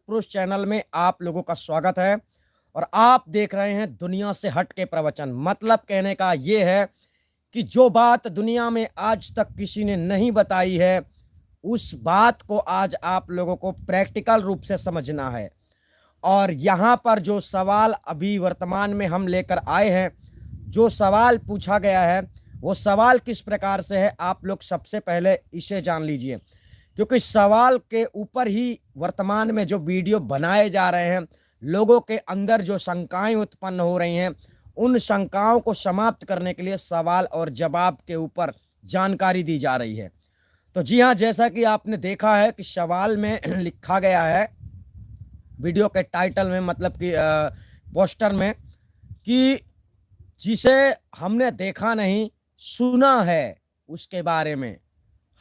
सत्पुरुष चैनल में आप लोगों का स्वागत है। और आप देख रहे हैं दुनिया से हट के प्रवचन। मतलब कहने का यह है कि जो बात दुनिया में आज तक किसी ने नहीं बताई है, उस बात को आज आप लोगों को प्रैक्टिकल रूप से समझना है। और यहाँ पर जो सवाल अभी वर्तमान में हम लेकर आए हैं, जो सवाल पूछा गया है, वो सवाल किस प्रकार से है, आप लोग सबसे पहले इसे जान लीजिए। क्योंकि सवाल के ऊपर ही वर्तमान में जो वीडियो बनाए जा रहे हैं, लोगों के अंदर जो शंकाएं उत्पन्न हो रही हैं, उन शंकाओं को समाप्त करने के लिए सवाल और जवाब के ऊपर जानकारी दी जा रही है। तो जी हाँ, जैसा कि आपने देखा है कि सवाल में लिखा गया है, वीडियो के टाइटल में, मतलब कि पोस्टर में, कि जिसे हमने देखा नहीं सुना है, उसके बारे में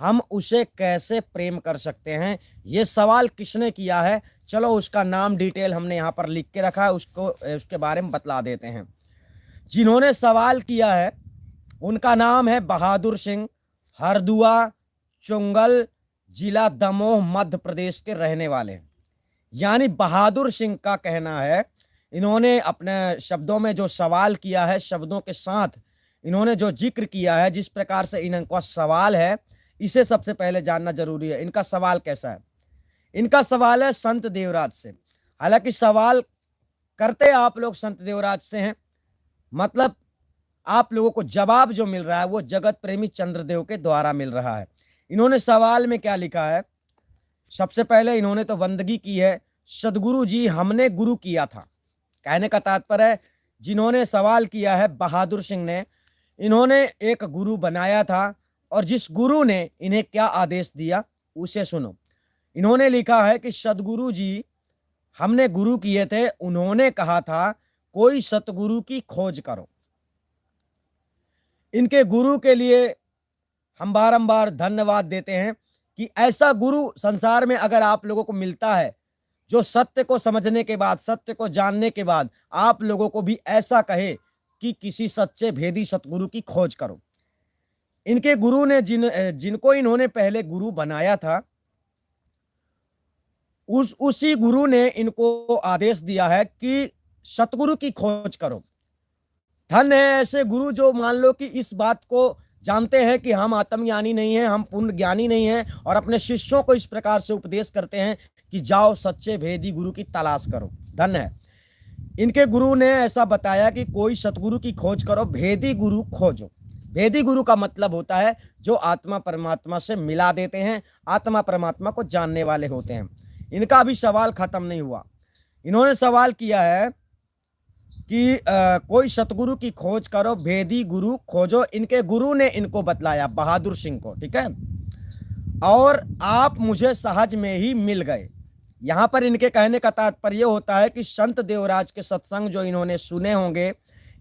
हम उसे कैसे प्रेम कर सकते हैं। ये सवाल किसने किया है, चलो उसका नाम डिटेल हमने यहाँ पर लिख के रखा है, उसके बारे में बतला देते हैं। जिन्होंने सवाल किया है उनका नाम है बहादुर सिंह, हरदुआ, चुंगल, जिला दमोह, मध्य प्रदेश के रहने वाले हैं। यानी बहादुर सिंह का कहना है, इन्होंने अपने शब्दों में जो सवाल किया है, शब्दों के साथ इन्होंने जो जिक्र किया है, जिस प्रकार से इनका सवाल है, इसे सबसे पहले जानना जरूरी है। इनका सवाल कैसा है? इनका सवाल है संत देवराज से। हालांकि सवाल करते आप लोग संत देवराज से हैं, मतलब आप लोगों को जवाब जो मिल रहा है वो जगत प्रेमी चंद्रदेव के द्वारा मिल रहा है। इन्होंने सवाल में क्या लिखा है? सबसे पहले इन्होंने तो बंदगी की है, सदगुरु जी हमने गुरु किया था। कहने का तात्पर्य है, जिन्होंने सवाल किया है बहादुर सिंह ने, इन्होंने एक गुरु बनाया था और जिस गुरु ने इन्हें क्या आदेश दिया उसे सुनो। इन्होंने लिखा है कि सदगुरु जी हमने गुरु किए थे, उन्होंने कहा था कोई सतगुरु की खोज करो। इनके गुरु के लिए हम बारंबार धन्यवाद देते हैं कि ऐसा गुरु संसार में अगर आप लोगों को मिलता है, जो सत्य को समझने के बाद, सत्य को जानने के बाद आप लोगों को भी ऐसा कहे कि किसी सच्चे भेदी सतगुरु की खोज करो। इनके गुरु ने जिनको इन्होंने पहले गुरु बनाया था, उसी गुरु ने इनको आदेश दिया है कि सतगुरु की खोज करो। धन्य है ऐसे गुरु जो मान लो कि इस बात को जानते हैं कि हम आत्मज्ञानी नहीं हैं, हम पूर्ण ज्ञानी नहीं हैं, और अपने शिष्यों को इस प्रकार से उपदेश करते हैं कि जाओ सच्चे भेदी गुरु की तलाश करो। धन्य है। इनके गुरु ने ऐसा बताया कि कोई सतगुरु की खोज करो, भेदी गुरु खोजो। भेदी गुरु का मतलब होता है जो आत्मा परमात्मा से मिला देते हैं, आत्मा परमात्मा को जानने वाले होते हैं। इनका अभी सवाल खत्म नहीं हुआ। इन्होंने सवाल किया है कि कोई सतगुरु की खोज करो, भेदी गुरु खोजो। इनके गुरु ने इनको बतलाया, बहादुर सिंह को, ठीक है, और आप मुझे सहज में ही मिल गए। यहां पर इनके कहने का तात्पर्य होता है कि संत देवराज के सत्संग जो इन्होंने सुने होंगे,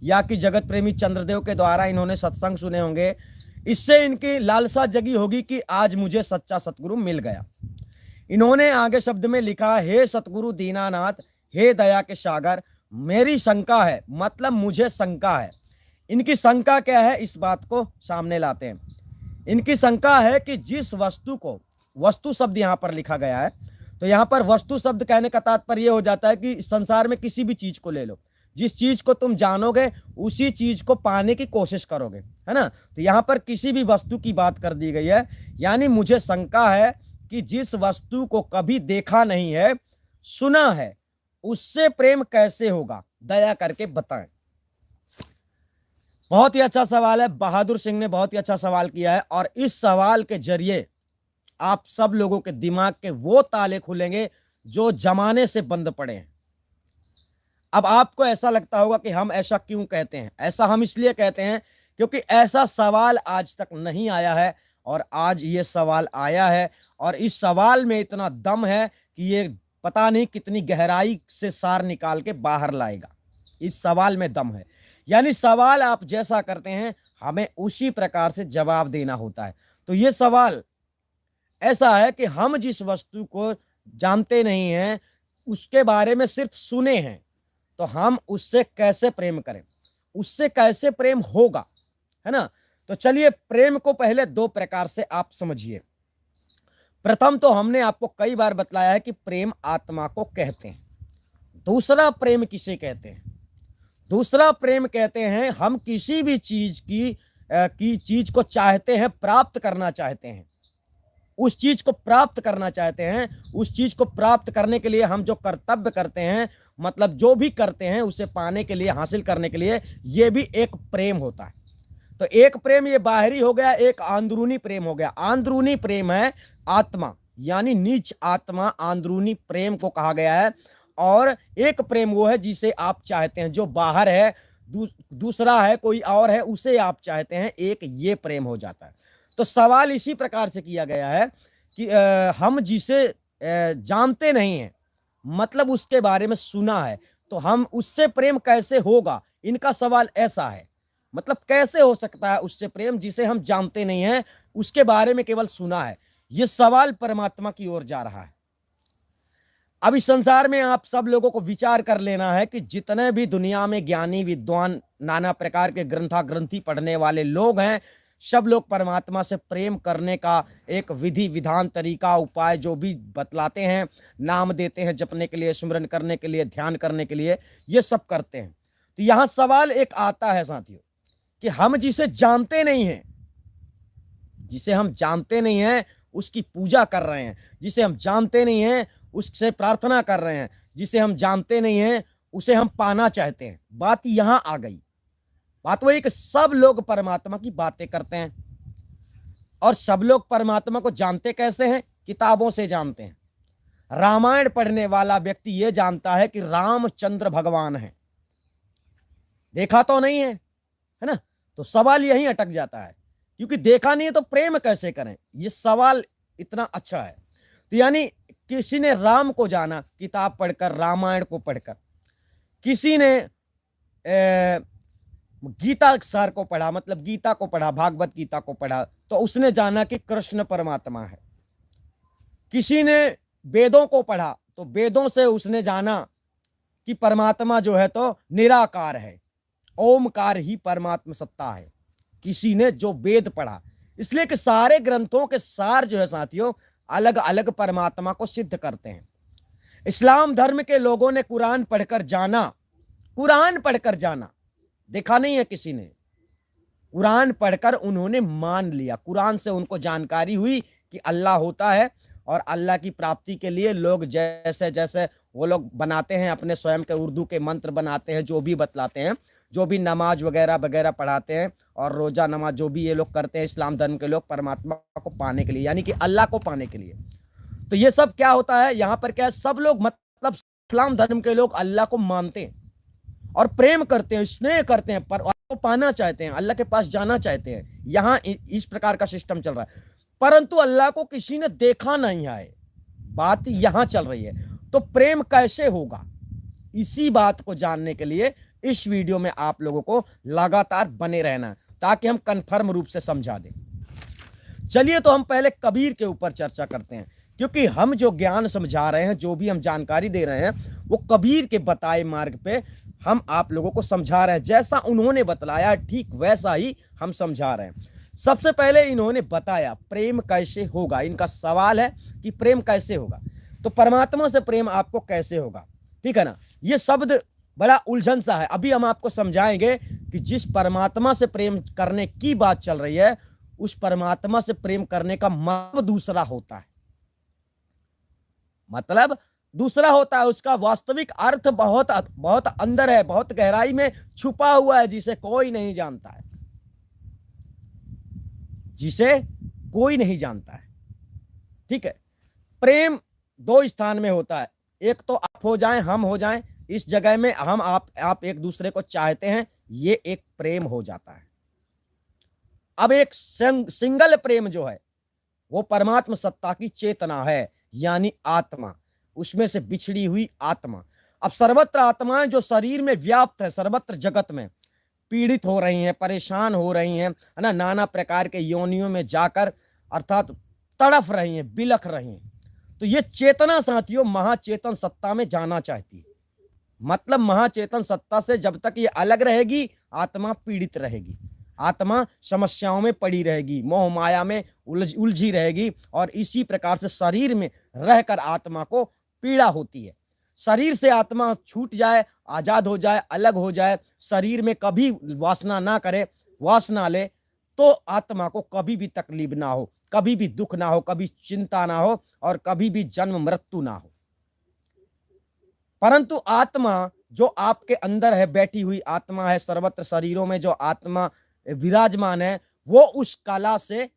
या कि जगत प्रेमी चंद्रदेव के द्वारा इन्होंने सत्संग सुने होंगे, इससे इनकी लालसा जगी होगी कि आज मुझे सच्चा सतगुरु मिल गया। इन्होंने आगे शब्द में लिखा, हे सतगुरु दीनानाथ, हे दया के सागर, मेरी शंका है, मतलब मुझे शंका है। इनकी शंका क्या है, इस बात को सामने लाते हैं। इनकी शंका है कि जिस वस्तु को, वस्तु शब्द यहां पर लिखा गया है, तो यहां पर वस्तु शब्द कहने का तात्पर्य हो जाता है कि संसार में किसी भी चीज को ले लो, जिस चीज को तुम जानोगे उसी चीज को पाने की कोशिश करोगे, है ना। तो यहां पर किसी भी वस्तु की बात कर दी गई है। यानी मुझे शंका है कि जिस वस्तु को कभी देखा नहीं है, सुना है, उससे प्रेम कैसे होगा, दया करके बताएं। बहुत ही अच्छा सवाल है, बहादुर सिंह ने बहुत ही अच्छा सवाल किया है, और इस सवाल के जरिए आप सब लोगों के दिमाग के वो ताले खुलेंगे जो जमाने से बंद पड़े हैं। अब आपको ऐसा लगता होगा कि हम ऐसा क्यों कहते हैं। ऐसा हम इसलिए कहते हैं क्योंकि ऐसा सवाल आज तक नहीं आया है, और आज ये सवाल आया है, और इस सवाल में इतना दम है कि ये पता नहीं कितनी गहराई से सार निकाल के बाहर लाएगा। इस सवाल में दम है। यानी सवाल आप जैसा करते हैं, हमें उसी प्रकार से जवाब देना होता है। तो ये सवाल ऐसा है कि हम जिस वस्तु को जानते नहीं हैं, उसके बारे में सिर्फ सुने हैं, तो हम उससे कैसे प्रेम करें, उससे कैसे प्रेम होगा, है ना। तो चलिए, प्रेम को पहले दो प्रकार से आप समझिए। प्रथम तो हमने आपको कई बार बतलाया है कि प्रेम आत्मा को कहते हैं। दूसरा प्रेम किसे कहते हैं? दूसरा प्रेम कहते हैं हम किसी भी चीज की चीज को चाहते हैं, प्राप्त करना चाहते हैं, उस चीज को प्राप्त करना चाहते हैं। उस चीज को प्राप्त करने के लिए हम जो कर्तव्य करते हैं, मतलब जो भी करते हैं उसे पाने के लिए, हासिल करने के लिए, ये भी एक प्रेम होता है। तो एक प्रेम ये बाहरी हो गया, एक अंदरूनी प्रेम हो गया। अंदरूनी प्रेम है आत्मा, यानी नीच आत्मा अंदरूनी प्रेम को कहा गया है। और एक प्रेम वो है जिसे आप चाहते हैं, जो बाहर है, दूसरा है, कोई और है, उसे आप चाहते हैं, एक ये प्रेम हो जाता है। तो सवाल इसी प्रकार से किया गया है कि हम जिसे जानते नहीं हैं, मतलब उसके बारे में सुना है, तो हम उससे प्रेम कैसे होगा? इनका सवाल ऐसा है, मतलब कैसे हो सकता है उससे प्रेम जिसे हम जानते नहीं हैं, उसके बारे में केवल सुना है? यह सवाल परमात्मा की ओर जा रहा है। अब इस संसार में आप सब लोगों को विचार कर लेना है कि जितने भी दुनिया में ज्ञानी, विद्वान, नाना प्रकार के ग्रंथी पढ़ने वाले लोग हैं, सब लोग परमात्मा से प्रेम करने का एक विधि, विधान, तरीका, उपाय जो भी बतलाते हैं, नाम देते हैं जपने के लिए, सुमिरन करने के लिए, ध्यान करने के लिए, ये सब करते हैं। तो यहां सवाल एक आता है साथियों कि हम जिसे जानते नहीं हैं, जिसे हम जानते नहीं हैं उसकी पूजा कर रहे हैं, जिसे हम जानते नहीं हैं उससे प्रार्थना कर रहे हैं, जिसे हम जानते नहीं हैं उसे हम पाना चाहते हैं। बात यहां आ गई। बात वही कि सब लोग परमात्मा की बातें करते हैं, और सब लोग परमात्मा को जानते कैसे हैं? किताबों से जानते हैं। रामायण पढ़ने वाला व्यक्ति यह जानता है कि रामचंद्र भगवान है, देखा तो नहीं है ना? तो सवाल यहीं अटक जाता है, क्योंकि देखा नहीं है तो प्रेम कैसे करें? ये सवाल इतना अच्छा है। तो यानी किसी ने राम को जाना किताब पढ़कर, रामायण को पढ़कर, किसी ने गीता सार को पढ़ा, मतलब गीता को पढ़ा, भागवत गीता को पढ़ा, तो उसने जाना कि कृष्ण परमात्मा है। किसी ने वेदों को पढ़ा तो वेदों से उसने जाना कि परमात्मा जो है तो निराकार है, ओमकार ही परमात्मा सत्ता है। किसी ने जो वेद पढ़ा, इसलिए कि सारे ग्रंथों के सार जो है साथियों अलग अलग परमात्मा को सिद्ध करते हैं। इस्लाम धर्म के लोगों ने कुरान पढ़कर जाना, कुरान पढ़कर जाना, देखा नहीं है किसी ने, कुरान पढ़कर उन्होंने मान लिया। कुरान से उनको जानकारी हुई कि अल्लाह होता है, और अल्लाह की प्राप्ति के लिए लोग जैसे जैसे वो लोग बनाते हैं, अपने स्वयं के उर्दू के मंत्र बनाते हैं, जो भी बतलाते हैं, जो भी नमाज वगैरह वगैरह पढ़ाते हैं, और रोजा नमाज जो भी ये लोग करते हैं इस्लाम धर्म के लोग, परमात्मा को पाने के लिए, यानी कि अल्लाह को पाने के लिए। तो ये सब क्या होता है यहाँ पर? क्या है, सब लोग मतलब इस्लाम धर्म के लोग अल्लाह को मानते हैं और प्रेम करते हैं, स्नेह करते हैं, पर अल्लाह को पाना चाहते हैं, अल्लाह के पास जाना चाहते हैं। यहाँ इस प्रकार का सिस्टम चल रहा है, परंतु अल्लाह को किसी ने देखा नहीं है। बात यहां चल रही है। तो प्रेम कैसे होगा, इसी बात को जानने के लिए इस वीडियो में आप लोगों को लगातार बने रहना, ताकि हम कन्फर्म रूप से समझा दें। चलिए तो हम पहले कबीर के ऊपर चर्चा करते हैं, क्योंकि हम जो ज्ञान समझा रहे हैं, जो भी हम जानकारी दे रहे हैं, वो कबीर के बताए मार्ग पे हम आप लोगों को समझा रहे हैं। जैसा उन्होंने बतलाया ठीक वैसा ही हम समझा रहे हैं। सबसे पहले इन्होंने बताया प्रेम कैसे होगा। इनका सवाल है कि प्रेम कैसे होगा, तो परमात्मा से प्रेम आपको कैसे होगा, ठीक है ना? ये शब्द बड़ा उलझन सा है। अभी हम आपको समझाएंगे कि जिस परमात्मा से प्रेम करने की बात चल रही है, उस परमात्मा से प्रेम करने का मतलब दूसरा होता है, मतलब दूसरा होता है। उसका वास्तविक अर्थ बहुत बहुत अंदर है, बहुत गहराई में छुपा हुआ है, जिसे कोई नहीं जानता है, जिसे कोई नहीं जानता है, ठीक है? प्रेम दो स्थान में होता है, एक तो आप हो जाएं, हम हो जाएं, इस जगह में हम आप एक दूसरे को चाहते हैं, ये एक प्रेम हो जाता है। अब एक सिंगल प्रेम जो है वो परमात्मा सत्ता की चेतना है, यानी आत्मा, उसमें से बिछड़ी हुई आत्मा। अब सर्वत्र आत्माएं जो शरीर में व्याप्त है, सर्वत्र जगत में पीड़ित हो रही हैं, परेशान हो रही हैं, है ना, नाना प्रकार के योनियों में जाकर अर्थात तड़फ रही हैं, बिलख रही हैं। तो ये चेतना साथियों महाचेतन सत्ता में जाना चाहती है। मतलब महाचेतन सत्ता से जब तक ये अलग रहेगी, आत्मा पीड़ित रहेगी, आत्मा समस्याओं में पड़ी रहेगी, मोह माया में उलझी रहेगी और इसी प्रकार से शरीर में रहकर आत्मा को पीड़ा होती है। शरीर से आत्मा छूट जाए, आजाद हो जाए, अलग हो जाए, शरीर में कभी वासना ना करे, वासना ले, तो आत्मा को कभी भी तकलीफ ना हो, कभी भी दुख ना हो, कभी चिंता ना हो और कभी भी जन्म मृत्यु ना हो। परंतु आत्मा जो आपके अंदर है, बैठी हुई आत्मा है, सर्वत्र शरीरों में जो आत्मा विराजमान है, वो उस कला से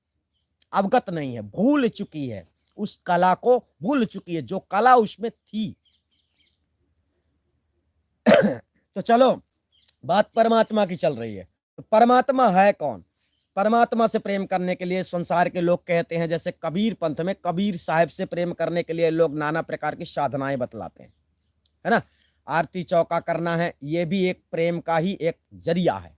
अवगत नहीं है, भूल चुकी है, उस कला को भूल चुकी है जो कला उसमें थी। तो चलो बात परमात्मा की चल रही है। तो परमात्मा है कौन? परमात्मा से प्रेम करने के लिए संसार के लोग कहते हैं, जैसे कबीर पंथ में कबीर साहब से प्रेम करने के लिए लोग नाना प्रकार की साधनाएं बतलाते हैं, है ना। आरती चौका करना है, ये भी एक प्रेम का ही एक जरिया है,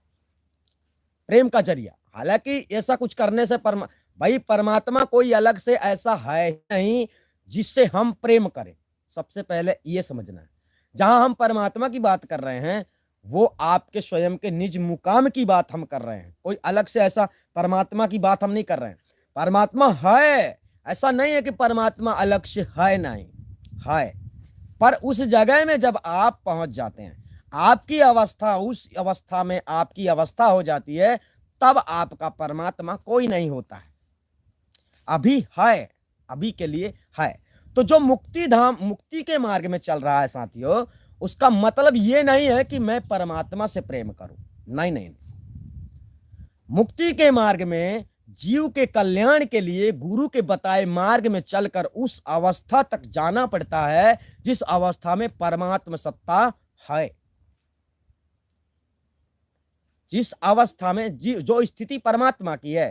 प्रेम का जरिया। हालांकि ऐसा कुछ करने से भाई परमात्मा कोई अलग से ऐसा है नहीं जिससे हम प्रेम करें। सबसे पहले ये समझना है, जहां हम परमात्मा की बात कर रहे हैं वो आपके स्वयं के निज मुकाम की बात हम कर रहे हैं, कोई अलग से ऐसा परमात्मा की बात हम नहीं कर रहे हैं। परमात्मा है, ऐसा नहीं है कि परमात्मा अलग से है, नहीं है, पर उस जगह में जब आप पहुंच जाते हैं, आपकी अवस्था उस अवस्था में आपकी अवस्था हो जाती है, तब आपका परमात्मा कोई नहीं होता है, अभी है, अभी के लिए है। तो जो मुक्ति धाम, मुक्ति के मार्ग में चल रहा है साथियों, उसका मतलब ये नहीं है कि मैं परमात्मा से प्रेम करूं, नहीं नहीं, मुक्ति के मार्ग में जीव के कल्याण के लिए गुरु के बताए मार्ग में चलकर उस अवस्था तक जाना पड़ता है जिस अवस्था में परमात्मा सत्ता है, जिस अवस्था में जो स्थिति परमात्मा की है।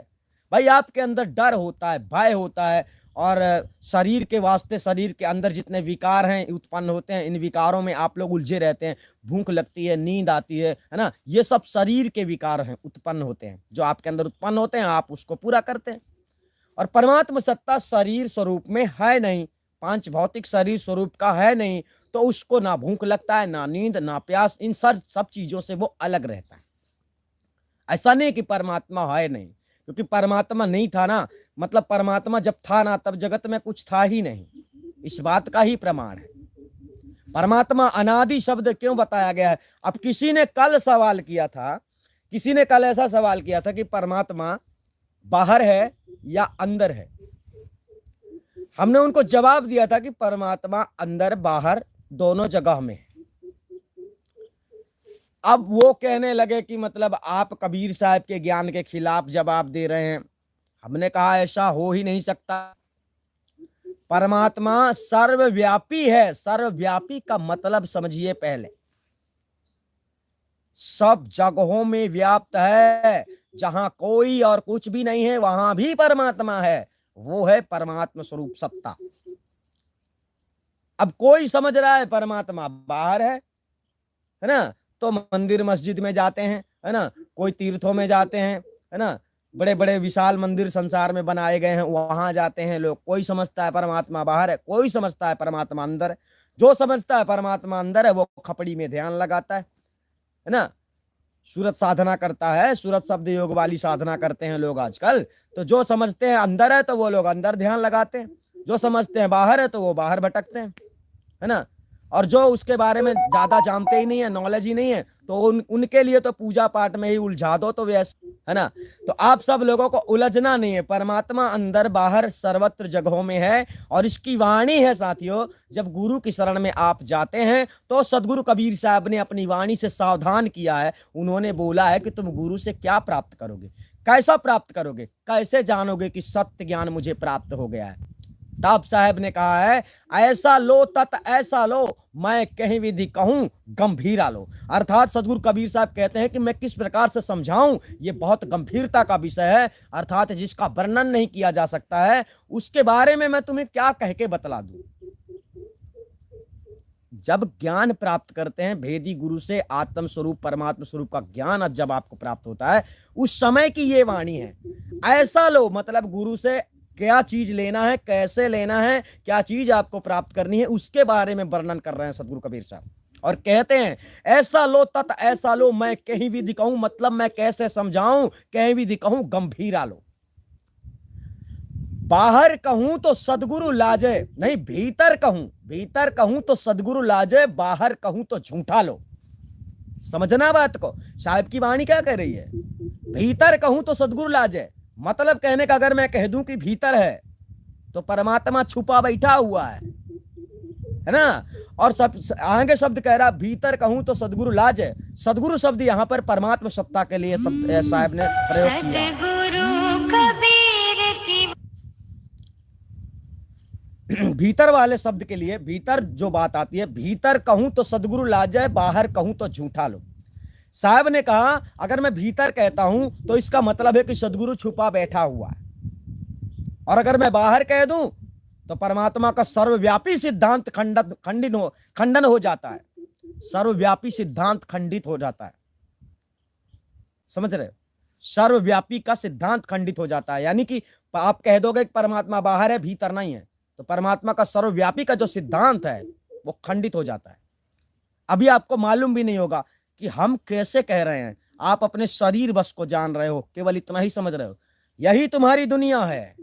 भाई आपके अंदर डर होता है, भय होता है, और शरीर के वास्ते शरीर के अंदर जितने विकार हैं उत्पन्न होते हैं, इन विकारों में आप लोग उलझे रहते हैं, भूख लगती है, नींद आती है ना, ये सब शरीर के विकार हैं, उत्पन्न होते हैं, जो आपके अंदर उत्पन्न होते हैं, आप उसको पूरा करते हैं। और परमात्मा सत्ता शरीर स्वरूप में है नहीं, पांच भौतिक शरीर स्वरूप का है नहीं, तो उसको ना भूख लगता है, ना नींद, ना प्यास, इन सब चीजों से वो अलग रहता है। ऐसा नहीं कि परमात्मा है नहीं, क्योंकि परमात्मा नहीं था ना, मतलब परमात्मा जब था ना तब जगत में कुछ था ही नहीं, इस बात का ही प्रमाण है। परमात्मा अनादि शब्द क्यों बताया गया है? अब किसी ने कल सवाल किया था, किसी ने कल ऐसा सवाल किया था कि परमात्मा बाहर है या अंदर है। हमने उनको जवाब दिया था कि परमात्मा अंदर बाहर दोनों जगह में है। अब वो कहने लगे कि मतलब आप कबीर साहब के ज्ञान के खिलाफ जवाब दे रहे हैं। हमने कहा ऐसा हो ही नहीं सकता, परमात्मा सर्वव्यापी है। सर्वव्यापी का मतलब समझिए, पहले सब जगहों में व्याप्त है, जहां कोई और कुछ भी नहीं है वहां भी परमात्मा है, वो है परमात्मा स्वरूप सत्ता। अब कोई समझ रहा है परमात्मा बाहर है ना, तो मंदिर मस्जिद में जाते हैं, है ना, कोई तीर्थों में जाते हैं, है ना, बड़े बड़े विशाल मंदिर संसार में बनाए गए हैं, वहां जाते हैं लोग। कोई समझता है परमात्मा बाहर है, कोई समझता है परमात्मा अंदर है। जो समझता है परमात्मा अंदर है वो खपड़ी में ध्यान लगाता है ना, सूरत साधना करता है, सूरत शब्द योग वाली साधना करते हैं लोग आजकल। तो जो समझते हैं अंदर है तो वो लोग अंदर ध्यान लगाते हैं, जो समझते हैं बाहर है तो वो बाहर भटकते हैं, है ना। और जो उसके बारे में ज्यादा जानते ही नहीं है, नॉलेज ही नहीं है, तो उनके लिए तो पूजा पाठ में ही उलझा दो तो वैसे, है ना। तो आप सब लोगों को उलझना नहीं है, परमात्मा अंदर बाहर सर्वत्र जगहों में है। और इसकी वाणी है साथियों, जब गुरु की शरण में आप जाते हैं तो सदगुरु कबीर साहब ने अपनी वाणी से सावधान किया है। उन्होंने बोला है कि तुम गुरु से क्या प्राप्त करोगे, कैसा प्राप्त करोगे, कैसे जानोगे कि सत्य ज्ञान मुझे प्राप्त हो गया है। ताप साहब ने कहा है, ऐसा लो तत् ऐसा लो, मैं कहीं विधि कहूं गंभीरा लो। अर्थात सदगुरु कबीर साहब कहते हैं कि मैं किस प्रकार से समझाऊं, ये बहुत गंभीरता का विषय है, अर्थात जिसका वर्णन नहीं किया जा सकता है, उसके बारे में मैं तुम्हें क्या कह के बतला दूं। जब ज्ञान प्राप्त करते हैं भेदी गुरु से, आत्म स्वरूप परमात्मा स्वरूप का ज्ञान अब जब आपको प्राप्त होता है, उस समय की ये वाणी है। ऐसा लो मतलब गुरु से क्या चीज लेना है, कैसे लेना है, क्या चीज आपको प्राप्त करनी है, उसके बारे में वर्णन कर रहे हैं सदगुरु कबीर साहब। और कहते हैं ऐसा लो तत् ऐसा लो, मैं कहीं भी दिखाऊं, मतलब मैं कैसे समझाऊं, कहीं भी दिखाऊं गंभीरा लो। बाहर कहूं तो सदगुरु लाजे, नहीं भीतर कहूं तो सदगुरु लाजे, बाहर कहूं तो झूठा लो। समझना बात को, साहब की वाणी क्या कह रही है? भीतर कहूं तो सदगुरु लाजे, मतलब कहने का अगर मैं कह दूं कि भीतर है तो परमात्मा छुपा बैठा हुआ है ना। और सब आगे शब्द कह रहा भीतर कहूं तो सदगुरु लाज है। सदगुरु शब्द यहां पर परमात्मा सत्ता के लिए शब्द साहब ने प्रयोग किया। सदगुरु कबीर की भीतर वाले शब्द के लिए भीतर जो बात आती है, भीतर कहूं तो सदगुरु लाज है, बाहर कहूं तो झूठा लो। साहब ने कहा अगर मैं भीतर कहता हूं तो इसका मतलब है कि सदगुरु छुपा बैठा हुआ है, और अगर मैं बाहर कह दूं तो परमात्मा का सर्वव्यापी सिद्धांत खंडन हो जाता है। सर्वव्यापी सिद्धांत खंडित हो जाता है, समझ रहे हो? सर्वव्यापी का सिद्धांत खंडित हो जाता है, यानी कि आप कह दोगे कि परमात्मा बाहर है भीतर नहीं है, तो परमात्मा का सर्वव्यापी का जो सिद्धांत है वो खंडित हो जाता है। अभी आपको मालूम भी नहीं होगा कि हम कैसे कह रहे हैं, आप अपने शरीर बस को जान रहे हो, केवल इतना ही समझ रहे हो। यही तुम्हारी दुनिया है,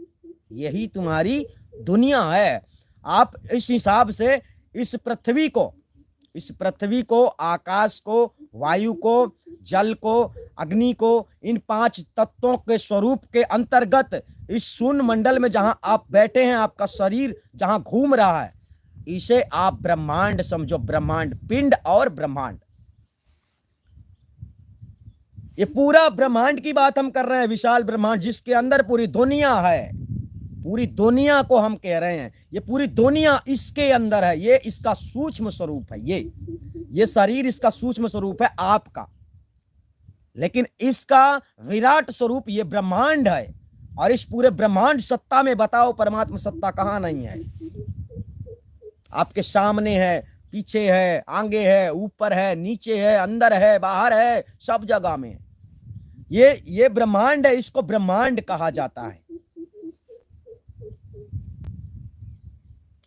यही तुम्हारी दुनिया है। आप इस हिसाब से इस पृथ्वी को, आकाश को, वायु को, जल को, अग्नि को, इन 5 तत्वों के स्वरूप के अंतर्गत इस शून्य मंडल में जहां आप बैठे हैं, आपका शरीर जहां घूम रहा है, इसे आप ब्रह्मांड समझो। ब्रह्मांड, पिंड और ब्रह्मांड, ये पूरा ब्रह्मांड की बात हम कर रहे हैं। विशाल ब्रह्मांड जिसके अंदर पूरी दुनिया है, पूरी दुनिया को हम कह रहे हैं, ये पूरी दुनिया इसके अंदर है। ये इसका सूक्ष्म स्वरूप है, ये शरीर इसका सूक्ष्म स्वरूप है आपका, लेकिन इसका विराट स्वरूप ये ब्रह्मांड है। और इस पूरे ब्रह्मांड सत्ता में बताओ परमात्मा सत्ता कहां नहीं है? आपके सामने है, पीछे है, आगे है, ऊपर है, नीचे है, अंदर है, बाहर है, सब जगह में ये ब्रह्मांड है। इसको ब्रह्मांड कहा जाता है।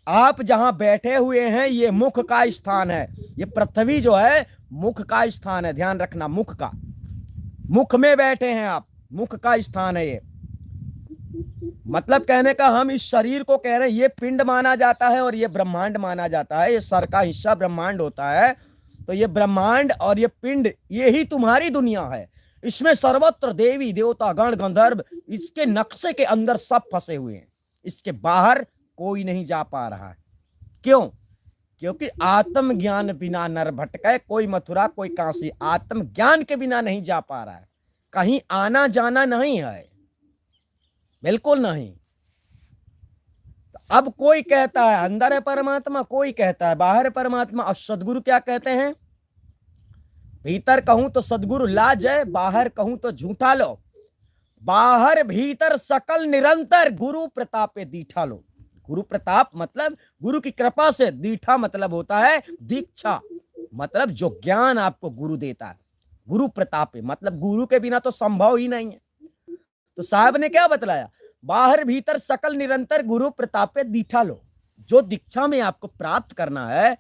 आप जहां बैठे हुए हैं ये मुख का स्थान है, ये पृथ्वी जो है मुख का स्थान है, ध्यान रखना। मुख में बैठे हैं आप, मुख का स्थान है ये। मतलब कहने का हम इस शरीर को कह रहे हैं ये पिंड माना जाता है और ये ब्रह्मांड माना जाता है। ये सर का हिस्सा ब्रह्मांड होता है, तो ये ब्रह्मांड और ये पिंड ये ही तुम्हारी दुनिया है। इसमें सर्वत्र देवी देवता गण गंधर्व इसके नक्शे के अंदर सब फंसे हुए हैं, इसके बाहर कोई नहीं जा पा रहा है। क्यों? क्योंकि आत्मज्ञान बिना नर भटके, कोई मथुरा कोई काशी, आत्मज्ञान के बिना नहीं जा पा रहा है। कहीं आना जाना नहीं है, बिल्कुल नहीं। तो अब कोई कहता है अंदर है परमात्मा, कोई कहता है बाहर है परमात्मा। और सदगुरु क्या कहते हैं? भीतर कहूं तो सदगुरु लाज है, बाहर कहूं तो झूठा लो। बाहर भीतर सकल निरंतर गुरु प्रतापे दीठा लो। गुरु प्रताप मतलब गुरु की कृपा से, दीठा मतलब होता है दीक्षा, मतलब जो ज्ञान आपको गुरु देता है। गुरु प्रतापे मतलब गुरु के बिना तो संभव ही नहीं है। तो साहब ने क्या बतलाया? बाहर भीतर सकल निरंतर गुरु प्रतापे दीठा लो। जो दीक्षा में आपको प्राप्त करना है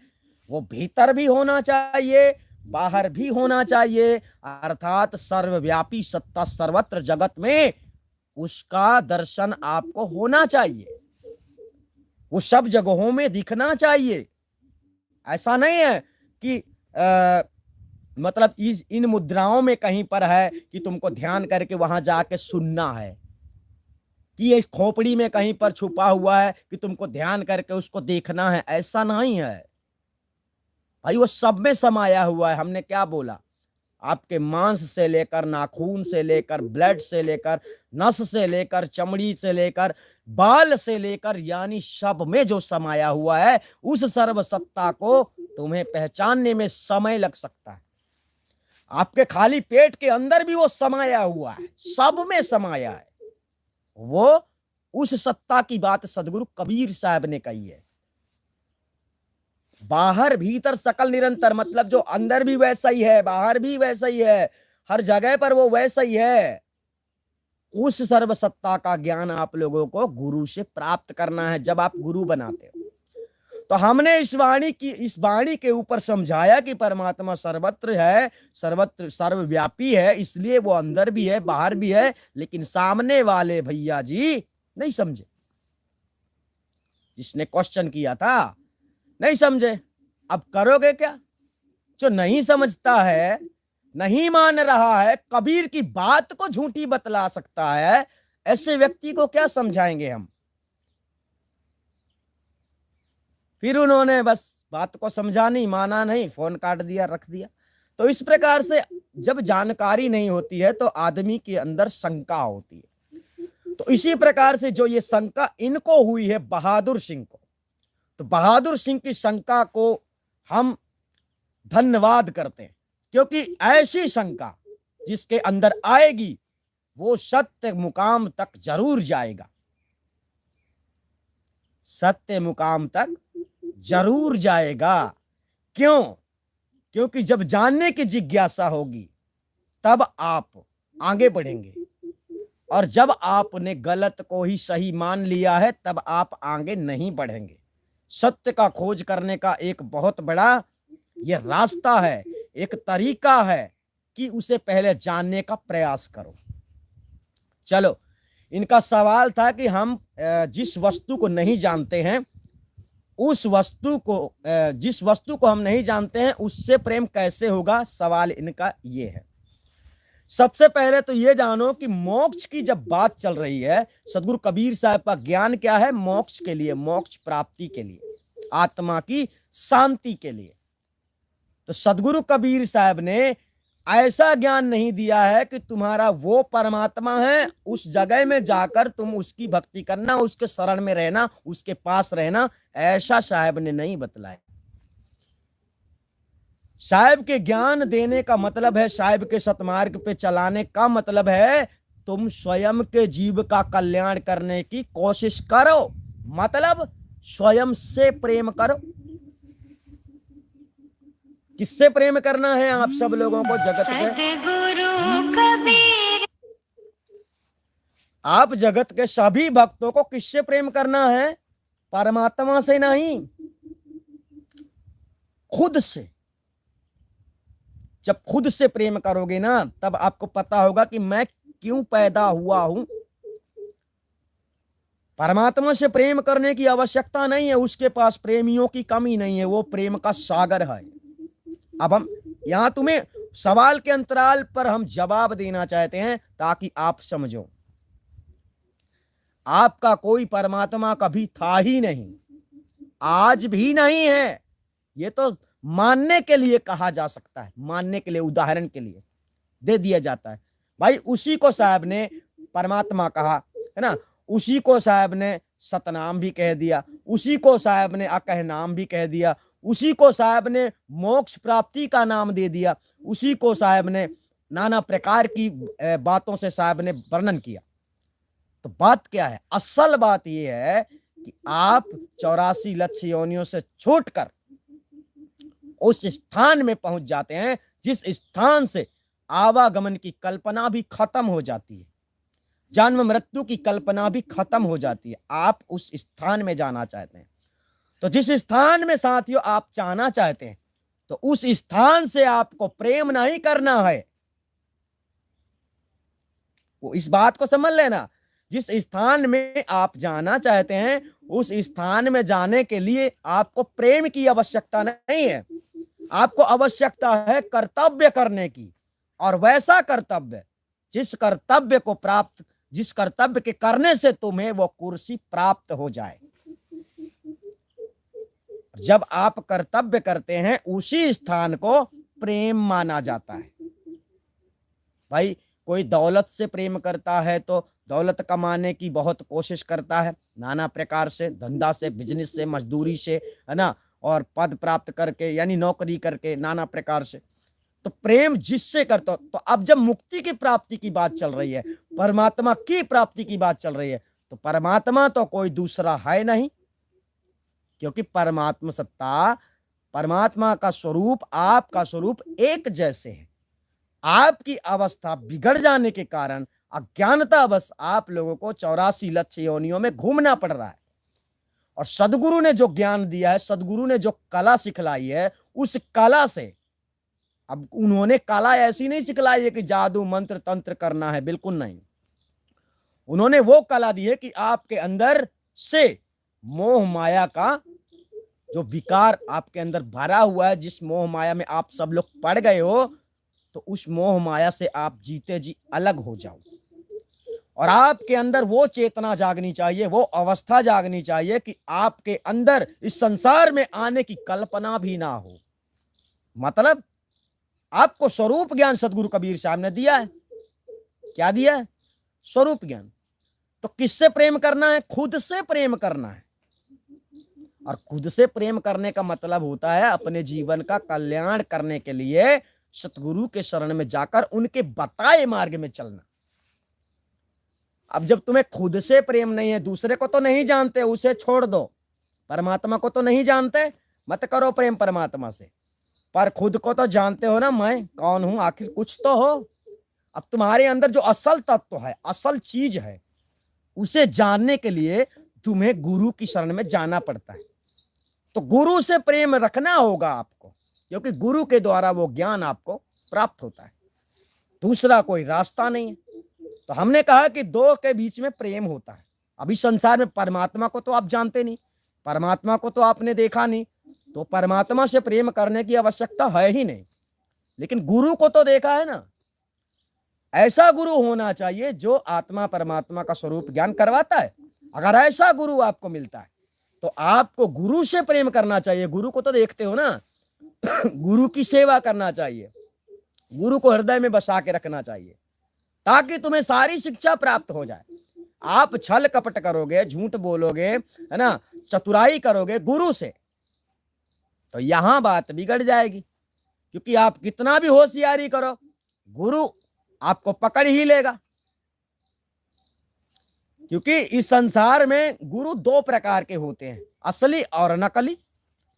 वो भीतर भी होना चाहिए, बाहर भी होना चाहिए, अर्थात सर्वव्यापी सत्ता सर्वत्र जगत में उसका दर्शन आपको होना चाहिए, वो सब जगहों में दिखना चाहिए। ऐसा नहीं है कि मतलब इन मुद्राओं में कहीं पर है कि तुमको ध्यान करके वहां जाके सुनना है, कि ये खोपड़ी में कहीं पर छुपा हुआ है कि तुमको ध्यान करके उसको देखना है। ऐसा नहीं है भाई, वो सब में समाया हुआ है। हमने क्या बोला? आपके मांस से लेकर, नाखून से लेकर, ब्लड से लेकर, नस से लेकर, चमड़ी से लेकर, बाल से लेकर, यानी सब में जो समाया हुआ है, उस सर्वसत्ता को तुम्हें पहचानने में समय लग सकता है। आपके खाली पेट के अंदर भी वो समाया हुआ है, सब में समाया है। वो उस सत्ता की बात सदगुरु कबीर साहब ने कही है। बाहर भीतर सकल निरंतर मतलब जो अंदर भी वैसा ही है, बाहर भी वैसा ही है, हर जगह पर वो वैसा ही है। उस सर्वसत्ता का ज्ञान आप लोगों को गुरु से प्राप्त करना है जब आप गुरु बनाते हो। तो हमने इस वाणी के ऊपर समझाया कि परमात्मा सर्वत्र है, सर्वत्र सर्वव्यापी है, इसलिए वो अंदर भी है बाहर भी है। लेकिन सामने वाले भैया जी नहीं समझे, जिसने क्वेश्चन किया था, नहीं समझे। अब करोगे क्या? जो नहीं समझता है, नहीं मान रहा है, कबीर की बात को झूठी बतला सकता है, ऐसे व्यक्ति को क्या समझाएंगे हम? फिर उन्होंने बस बात को समझा नहीं, माना नहीं, फोन काट दिया, रख दिया। तो इस प्रकार से जब जानकारी नहीं होती है तो आदमी के अंदर शंका होती है। तो इसी प्रकार से जो ये शंका इनको हुई है बहादुर सिंह को, तो बहादुर सिंह की शंका को हम धन्यवाद करते हैं, क्योंकि ऐसी शंका जिसके अंदर आएगी वो सत्य मुकाम तक जरूर जाएगा, सत्य मुकाम तक जरूर जाएगा। क्यों? क्योंकि जब जानने की जिज्ञासा होगी तब आप आगे बढ़ेंगे, और जब आपने गलत को ही सही मान लिया है तब आप आगे नहीं बढ़ेंगे। सत्य का खोज करने का एक बहुत बड़ा ये रास्ता है, एक तरीका है कि उसे पहले जानने का प्रयास करो। चलो, इनका सवाल था कि हम जिस वस्तु को नहीं जानते हैं, उस वस्तु को जिस वस्तु को हम नहीं जानते हैं उससे प्रेम कैसे होगा। सवाल इनका ये है। सबसे पहले तो ये जानो कि मोक्ष की जब बात चल रही है, सदगुरु कबीर साहब का ज्ञान क्या है? मोक्ष के लिए, मोक्ष प्राप्ति के लिए, आत्मा की शांति के लिए। तो सदगुरु कबीर साहब ने ऐसा ज्ञान नहीं दिया है कि तुम्हारा वो परमात्मा है, उस जगह में जाकर तुम उसकी भक्ति करना, उसके शरण में रहना, उसके पास रहना। ऐसा साहब ने नहीं बतलाया। साहब के ज्ञान देने का मतलब है, साहब के सतमार्ग पे चलाने का मतलब है तुम स्वयं के जीव का कल्याण करने की कोशिश करो, मतलब स्वयं से प्रेम करो। किससे प्रेम करना है आप सब लोगों को जगत में? सद्गुरु कबीर। आप जगत के सभी भक्तों को किससे प्रेम करना है? परमात्मा से नहीं, खुद से। जब खुद से प्रेम करोगे ना, तब आपको पता होगा कि मैं क्यों पैदा हुआ हूं। परमात्मा से प्रेम करने की आवश्यकता नहीं है, उसके पास प्रेमियों की कमी नहीं है, वो प्रेम का सागर है। अब हम यहां तुम्हें सवाल के अंतराल पर हम जवाब देना चाहते हैं ताकि आप समझो। आपका कोई परमात्मा कभी था ही नहीं, आज भी नहीं है। ये तो मानने के लिए कहा जा सकता है, मानने के लिए, उदाहरण के लिए दे दिया जाता है। भाई उसी को साहब ने परमात्मा कहा है ना, उसी को साहब ने सतनाम भी कह दिया, उसी को साहब ने अकह नाम भी कह दिया, उसी को साहब ने मोक्ष प्राप्ति का नाम दे दिया, उसी को साहब ने नाना प्रकार की बातों से साहब ने वर्णन किया। तो बात क्या है? असल बात यह है कि आप 84 लक्ष योनियों से छूटकर उस स्थान में पहुंच जाते हैं जिस स्थान से आवागमन की कल्पना भी खत्म हो जाती है, जन्म मृत्यु की कल्पना भी खत्म हो जाती है। आप उस स्थान में जाना चाहते हैं। तो जिस स्थान में साथियों आप जाना चाहते हैं, तो उस स्थान से आपको प्रेम नहीं करना है। वो इस बात को समझ लेना, जिस स्थान में आप जाना चाहते हैं उस स्थान में जाने के लिए आपको प्रेम की आवश्यकता नहीं है, आपको आवश्यकता है कर्तव्य करने की। और वैसा कर्तव्य जिस कर्तव्य के करने से तुम्हें वो कुर्सी प्राप्त हो जाए। जब आप कर्तव्य करते हैं उसी स्थान को प्रेम माना जाता है। भाई कोई दौलत से प्रेम करता है तो दौलत कमाने की बहुत कोशिश करता है, नाना प्रकार से, धंधा से, बिजनेस से, मजदूरी से, है ना, और पद प्राप्त करके, यानी नौकरी करके, नाना प्रकार से। तो प्रेम जिससे करता हो। तो अब जब मुक्ति की प्राप्ति की बात चल रही है, परमात्मा की प्राप्ति की बात चल रही है, तो परमात्मा तो कोई दूसरा है नहीं, क्योंकि परमात्मा सत्ता, परमात्मा का स्वरूप, आपका स्वरूप एक जैसे है। आपकी अवस्था बिगड़ जाने के कारण अज्ञानता बस आप लोगों को 84 लक्ष योनियों में घूमना पड़ रहा है। और सदगुरु ने जो ज्ञान दिया है, सदगुरु ने जो कला सिखलाई है, उस कला से, अब उन्होंने कला ऐसी नहीं सिखलाई है कि जादू मंत्र तंत्र करना है, बिल्कुल नहीं। उन्होंने वो कला दी है कि आपके अंदर से मोह माया का जो विकार आपके अंदर भरा हुआ है, जिस मोह माया में आप सब लोग पड़ गए हो, तो उस मोह माया से आप जीते जी अलग हो जाओ और आपके अंदर वो चेतना जागनी चाहिए, वो अवस्था जागनी चाहिए कि आपके अंदर इस संसार में आने की कल्पना भी ना हो। मतलब आपको स्वरूप ज्ञान सदगुरु कबीर साहब ने दिया है। क्या दिया है? स्वरूप ज्ञान। तो किससे प्रेम करना है? खुद से प्रेम करना है। और खुद से प्रेम करने का मतलब होता है अपने जीवन का कल्याण करने के लिए सतगुरु के शरण में जाकर उनके बताए मार्ग में चलना। अब जब तुम्हें खुद से प्रेम नहीं है, दूसरे को तो नहीं जानते, उसे छोड़ दो, परमात्मा को तो नहीं जानते, मत करो प्रेम परमात्मा से, पर खुद को तो जानते हो ना, मैं कौन हूं, आखिर कुछ तो हो। अब तुम्हारे अंदर जो असल तत्व है, असल चीज है, उसे जानने के लिए तुम्हें गुरु की शरण में जाना पड़ता है। तो गुरु से प्रेम रखना होगा आपको, क्योंकि गुरु के द्वारा वो ज्ञान आपको प्राप्त होता है, दूसरा कोई रास्ता नहीं है। तो हमने कहा कि दो के बीच में प्रेम होता है। अभी संसार में परमात्मा को तो आप जानते नहीं, परमात्मा को तो आपने देखा नहीं, तो परमात्मा से प्रेम करने की आवश्यकता है ही नहीं। लेकिन गुरु को तो देखा है ना। ऐसा गुरु होना चाहिए जो आत्मा परमात्मा का स्वरूप ज्ञान करवाता है। अगर ऐसा गुरु आपको मिलता है तो आपको गुरु से प्रेम करना चाहिए। गुरु को तो देखते हो ना। गुरु की सेवा करना चाहिए, गुरु को हृदय में बसा के रखना चाहिए, ताकि तुम्हें सारी शिक्षा प्राप्त हो जाए। आप छल कपट करोगे, झूठ बोलोगे, है ना, चतुराई करोगे गुरु से, तो यहां बात बिगड़ जाएगी। क्योंकि आप कितना भी होशियारी करो, गुरु आपको पकड़ ही लेगा। क्योंकि इस संसार में गुरु दो प्रकार के होते हैं, असली और नकली।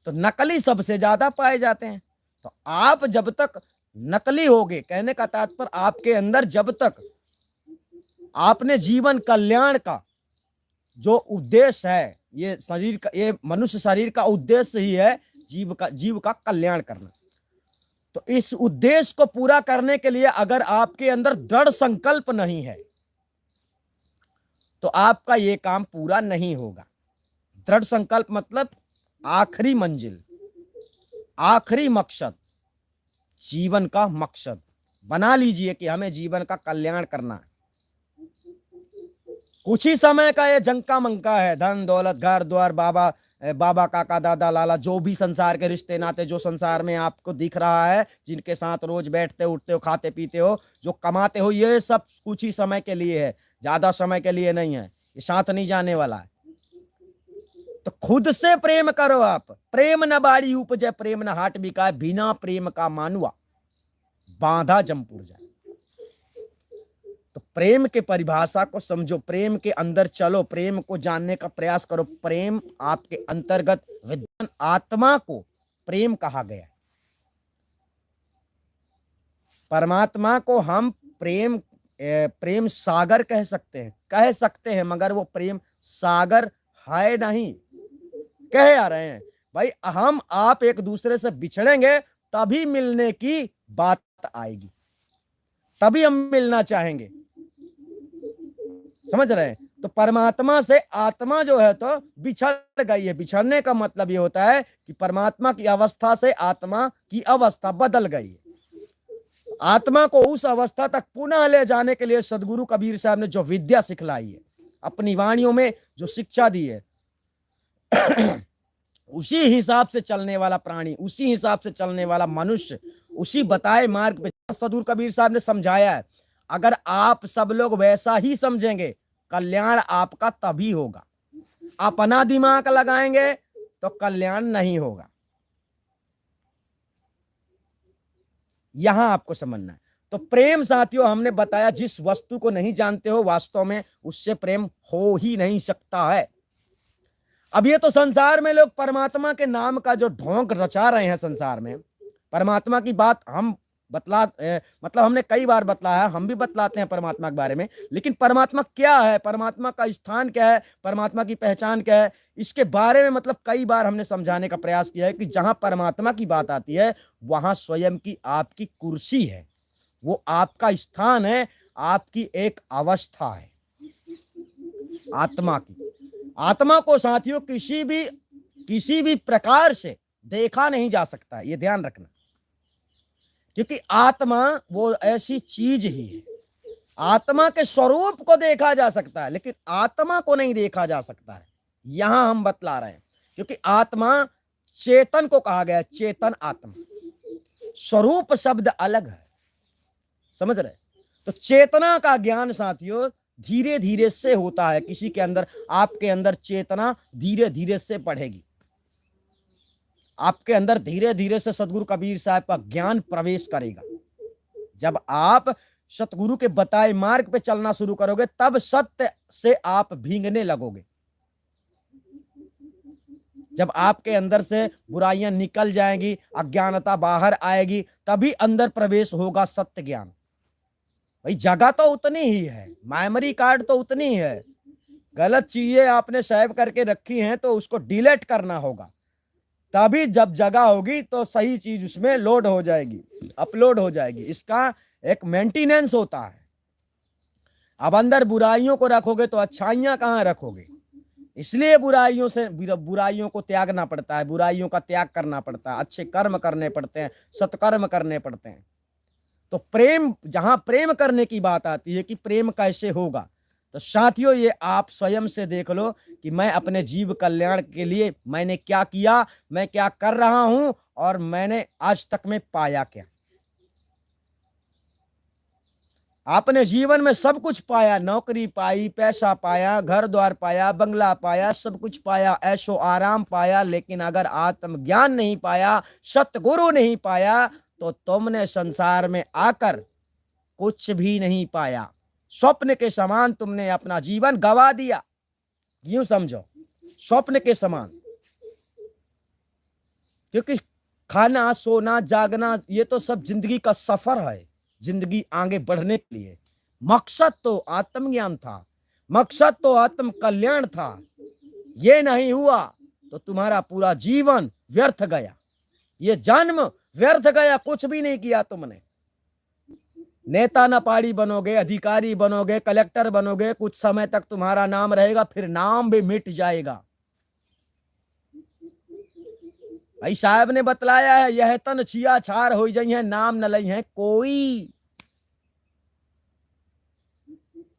तो नकली सबसे ज्यादा पाए जाते हैं। तो आप जब तक नकली होगे, कहने का तात्पर्य आपके अंदर जब तक आपने जीवन कल्याण का जो उद्देश्य है, ये शरीर का, ये मनुष्य शरीर का उद्देश्य ही है जीव का कल्याण करना। तो इस उद्देश्य को पूरा करने के लिए अगर आपके अंदर दृढ़ संकल्प नहीं है तो आपका ये काम पूरा नहीं होगा। दृढ़ संकल्प मतलब आखिरी मंजिल, आखिरी मकसद, जीवन का मकसद बना लीजिए कि हमें जीवन का कल्याण करना है। कुछ ही समय का ये जंका मंका है, धन दौलत घर द्वार, बाबा काका दादा लाला, जो भी संसार के रिश्ते नाते जो संसार में आपको दिख रहा है, जिनके साथ रोज बैठते उठते हो, खाते पीते हो, जो कमाते हो, ये सब कुछ ही समय के लिए है, ज्यादा समय के लिए नहीं है, ये साथ नहीं जाने वाला है। तो खुद से प्रेम करो आप। प्रेम न बाड़ी उपजे, प्रेम न हाट बिकाए, बिना प्रेम का मानुआ बांधा जमपुर जाए। तो प्रेम के परिभाषा को समझो, प्रेम के अंदर चलो, प्रेम को जानने का प्रयास करो। प्रेम आपके अंतर्गत विद्यमान आत्मा को प्रेम कहा गया है। परमात्मा को हम प्रेम सागर कह सकते हैं, मगर वो प्रेम सागर है नहीं। कह आ रहे हैं भाई, हम आप एक दूसरे से बिछड़ेंगे तभी मिलने की बात आएगी, तभी हम मिलना चाहेंगे। समझ रहे हैं? तो परमात्मा से आत्मा जो है तो बिछड़ गई है। बिछड़ने का मतलब ये होता है कि परमात्मा की अवस्था से आत्मा की अवस्था बदल गई है। आत्मा को उस अवस्था तक पुनः ले जाने के लिए सदगुरु कबीर साहब ने जो विद्या सिखलाई है, अपनी वाणियों में जो शिक्षा दी है, उसी हिसाब से चलने वाला प्राणी, उसी हिसाब से चलने वाला मनुष्य, उसी बताए मार्ग पे सदगुरु कबीर साहब ने समझाया है। अगर आप सब लोग वैसा ही समझेंगे, कल्याण आपका तभी होगा। अपना दिमाग लगाएंगे तो कल्याण नहीं होगा। यहां आपको समझना है। तो प्रेम साथियों, हमने बताया, जिस वस्तु को नहीं जानते हो वास्तव में उससे प्रेम हो ही नहीं सकता है। अब ये तो संसार में लोग परमात्मा के नाम का जो ढोंग रचा रहे हैं, संसार में परमात्मा की बात हम मतलब हमने कई बार बतलाया, हम भी बतलाते हैं परमात्मा के बारे में। लेकिन परमात्मा क्या है, परमात्मा का स्थान क्या है, परमात्मा की पहचान क्या है, इसके बारे में मतलब कई बार हमने समझाने का प्रयास किया है कि जहां परमात्मा की बात आती है वहां स्वयं की आपकी कुर्सी है, वो आपका स्थान है, आपकी एक अवस्था है आत्मा की। आत्मा को साथियों किसी भी प्रकार से देखा नहीं जा सकता, ये ध्यान रखना। क्योंकि आत्मा वो ऐसी चीज ही है, आत्मा के स्वरूप को देखा जा सकता है लेकिन आत्मा को नहीं देखा जा सकता है, यहां हम बतला रहे हैं। क्योंकि आत्मा चेतन को कहा गया, चेतन आत्मा, स्वरूप शब्द अलग है, समझ रहे। तो चेतना का ज्ञान साथियों धीरे धीरे से होता है, किसी के अंदर, आपके अंदर चेतना धीरे धीरे से बढ़ेगी, आपके अंदर धीरे धीरे से सतगुरु कबीर साहब का ज्ञान प्रवेश करेगा। जब आप सतगुरु के बताए मार्ग पे चलना शुरू करोगे तब सत्य से आप भींगने लगोगे। जब आपके अंदर से बुराइयां निकल जाएंगी, अज्ञानता बाहर आएगी, तभी अंदर प्रवेश होगा सत्य ज्ञान। भाई जगह तो उतनी ही है, मेमोरी कार्ड तो उतनी ही है, गलत चीजें आपने सेव करके रखी हैं तो उसको डिलीट करना होगा, तभी जब जगह होगी तो सही चीज उसमें लोड हो जाएगी, अपलोड हो जाएगी। इसका एक मेंटेनेंस होता है। अब अंदर बुराइयों को रखोगे तो अच्छाइयां कहां रखोगे, इसलिए बुराइयों को त्यागना पड़ता है, बुराइयों का त्याग करना पड़ता है, अच्छे कर्म करने पड़ते हैं, सत्कर्म करने पड़ते हैं। तो प्रेम, जहां प्रेम करने की बात आती है कि प्रेम कैसे होगा, तो साथियों ये आप स्वयं से देख लो कि मैं अपने जीव कल्याण के लिए मैंने क्या किया, मैं क्या कर रहा हूं और मैंने आज तक में पाया क्या। आपने जीवन में सब कुछ पाया, नौकरी पाई, पैसा पाया, घर द्वार पाया, बंगला पाया, सब कुछ पाया, ऐशो आराम पाया, लेकिन अगर आत्मज्ञान नहीं पाया, सतगुरु नहीं पाया, तो तुमने संसार में आकर कुछ भी नहीं पाया। स्वप्न के समान तुमने अपना जीवन गवा दिया, यूं समझो, स्वप्न के समान। क्योंकि खाना, सोना, जागना ये तो सब जिंदगी का सफर है, जिंदगी आगे बढ़ने के लिए। मकसद तो आत्मज्ञान था, मकसद तो आत्म कल्याण था। ये नहीं हुआ तो तुम्हारा पूरा जीवन व्यर्थ गया, ये जन्म व्यर्थ गया, कुछ भी नहीं किया तुमने। नेता न पाड़ी बनोगे, अधिकारी बनोगे, कलेक्टर बनोगे, कुछ समय तक तुम्हारा नाम रहेगा, फिर नाम भी मिट जाएगा। भाई साहब ने बतलाया है, यह तन छिया छार हो जाई है, नाम न लई है कोई।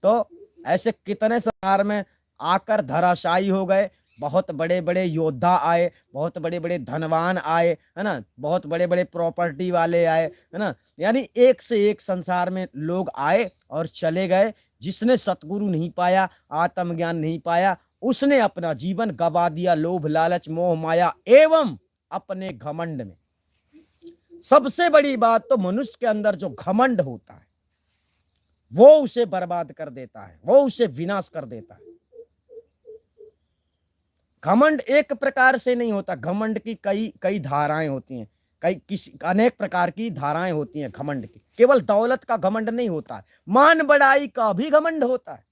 तो ऐसे कितने संसार में आकर धराशायी हो गए, बहुत बड़े बड़े योद्धा आए, बहुत बड़े बड़े धनवान आए, है ना, बहुत बड़े बड़े प्रॉपर्टी वाले आए, है ना, यानी एक से एक संसार में लोग आए और चले गए। जिसने सतगुरु नहीं पाया, आत्मज्ञान नहीं पाया, उसने अपना जीवन गवा दिया लोभ, लालच, मोह, माया एवं अपने घमंड में। सबसे बड़ी बात तो मनुष्य के अंदर जो घमंड होता है वो उसे बर्बाद कर देता है, वो उसे विनाश कर देता है। घमंड एक प्रकार से नहीं होता, घमंड की कई धाराएं होती हैं, अनेक प्रकार की धाराएं होती हैं घमंड की। केवल दौलत का घमंड नहीं होता है, मान बढ़ाई का भी घमंड होता है।